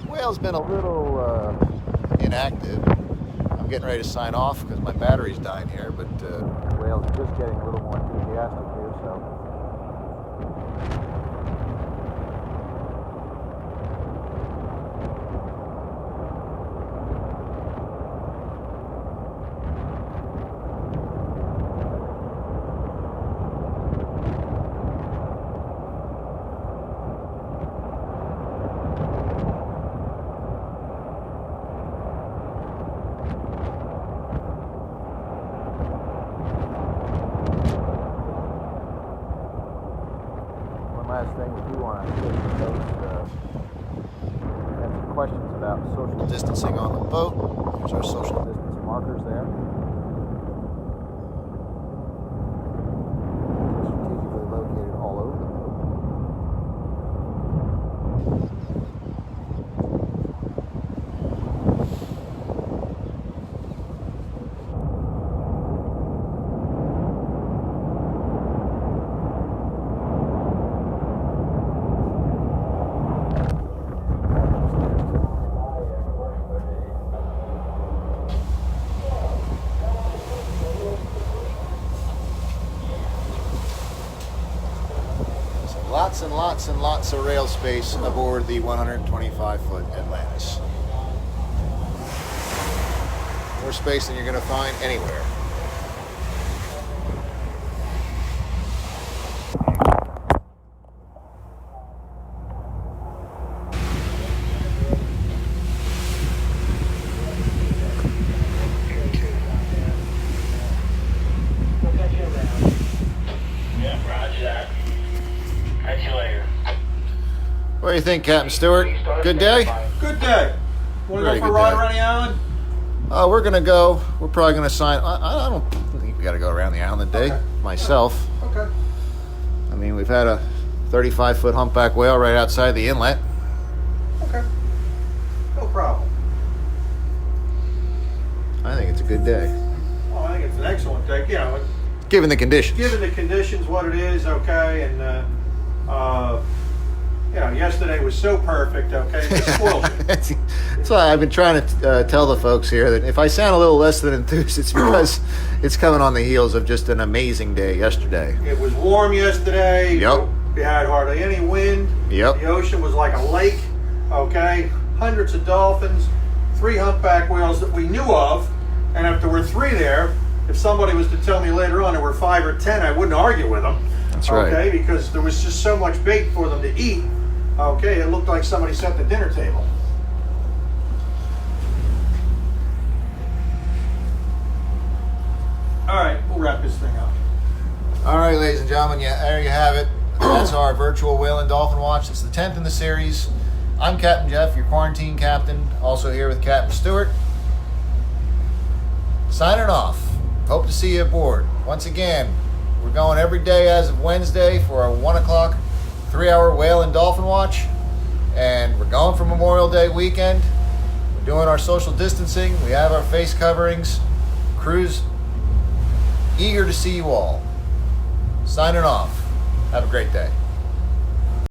Whale's been a little inactive. I'm getting ready to sign off because my battery's dying here, but the whale's just getting a little more enthusiastic here, so. Last thing we do want to do is have some questions about social distancing on the boat. There's our social distance markers there. Strategically located all over the boat. Lots and lots and lots of rail space aboard the 125-foot Atlantis. More space than you're going to find anywhere. What do you think, Captain Stewart? Good day? Good day. Want to Very go for a good ride day. around the island? We're going to go. We're probably going to sign. I don't think we got to go around the island today, Okay. myself. Okay. I mean, we've had a 35-foot humpback whale right outside the inlet. Okay. No problem. I think it's a good day. Well, I think it's an excellent day. You know, Given the conditions. given the conditions, what it is, okay, and you know, yesterday was so perfect, okay, it spoiled you. That's why I've been trying to tell the folks here that if I sound a little less than enthused, it's because it's coming on the heels of just an amazing day yesterday. It was warm yesterday. Yep. We had hardly any wind. Yep. The ocean was like a lake, okay, hundreds of dolphins, 3 humpback whales that we knew of, and if there were 3 there, if somebody was to tell me later on there were 5 or 10, I wouldn't argue with them. That's right. Okay, because there was just so much bait for them to eat. Okay, it looked like somebody set the dinner table. All right, we'll wrap this thing up. All right, ladies and gentlemen, there you have it. That's our virtual whale and dolphin watch. It's the 10th in the series. I'm Captain Jeff, your quarantine captain. Also here with Captain Stewart. Signing off. Hope to see you aboard. Once again, we're going every day as of Wednesday for our 1 o'clock 3-hour whale and dolphin watch. And we're going for Memorial Day weekend. We're doing our social distancing. We have our face coverings. Crew's eager to see you all. Signing off. Have a great day.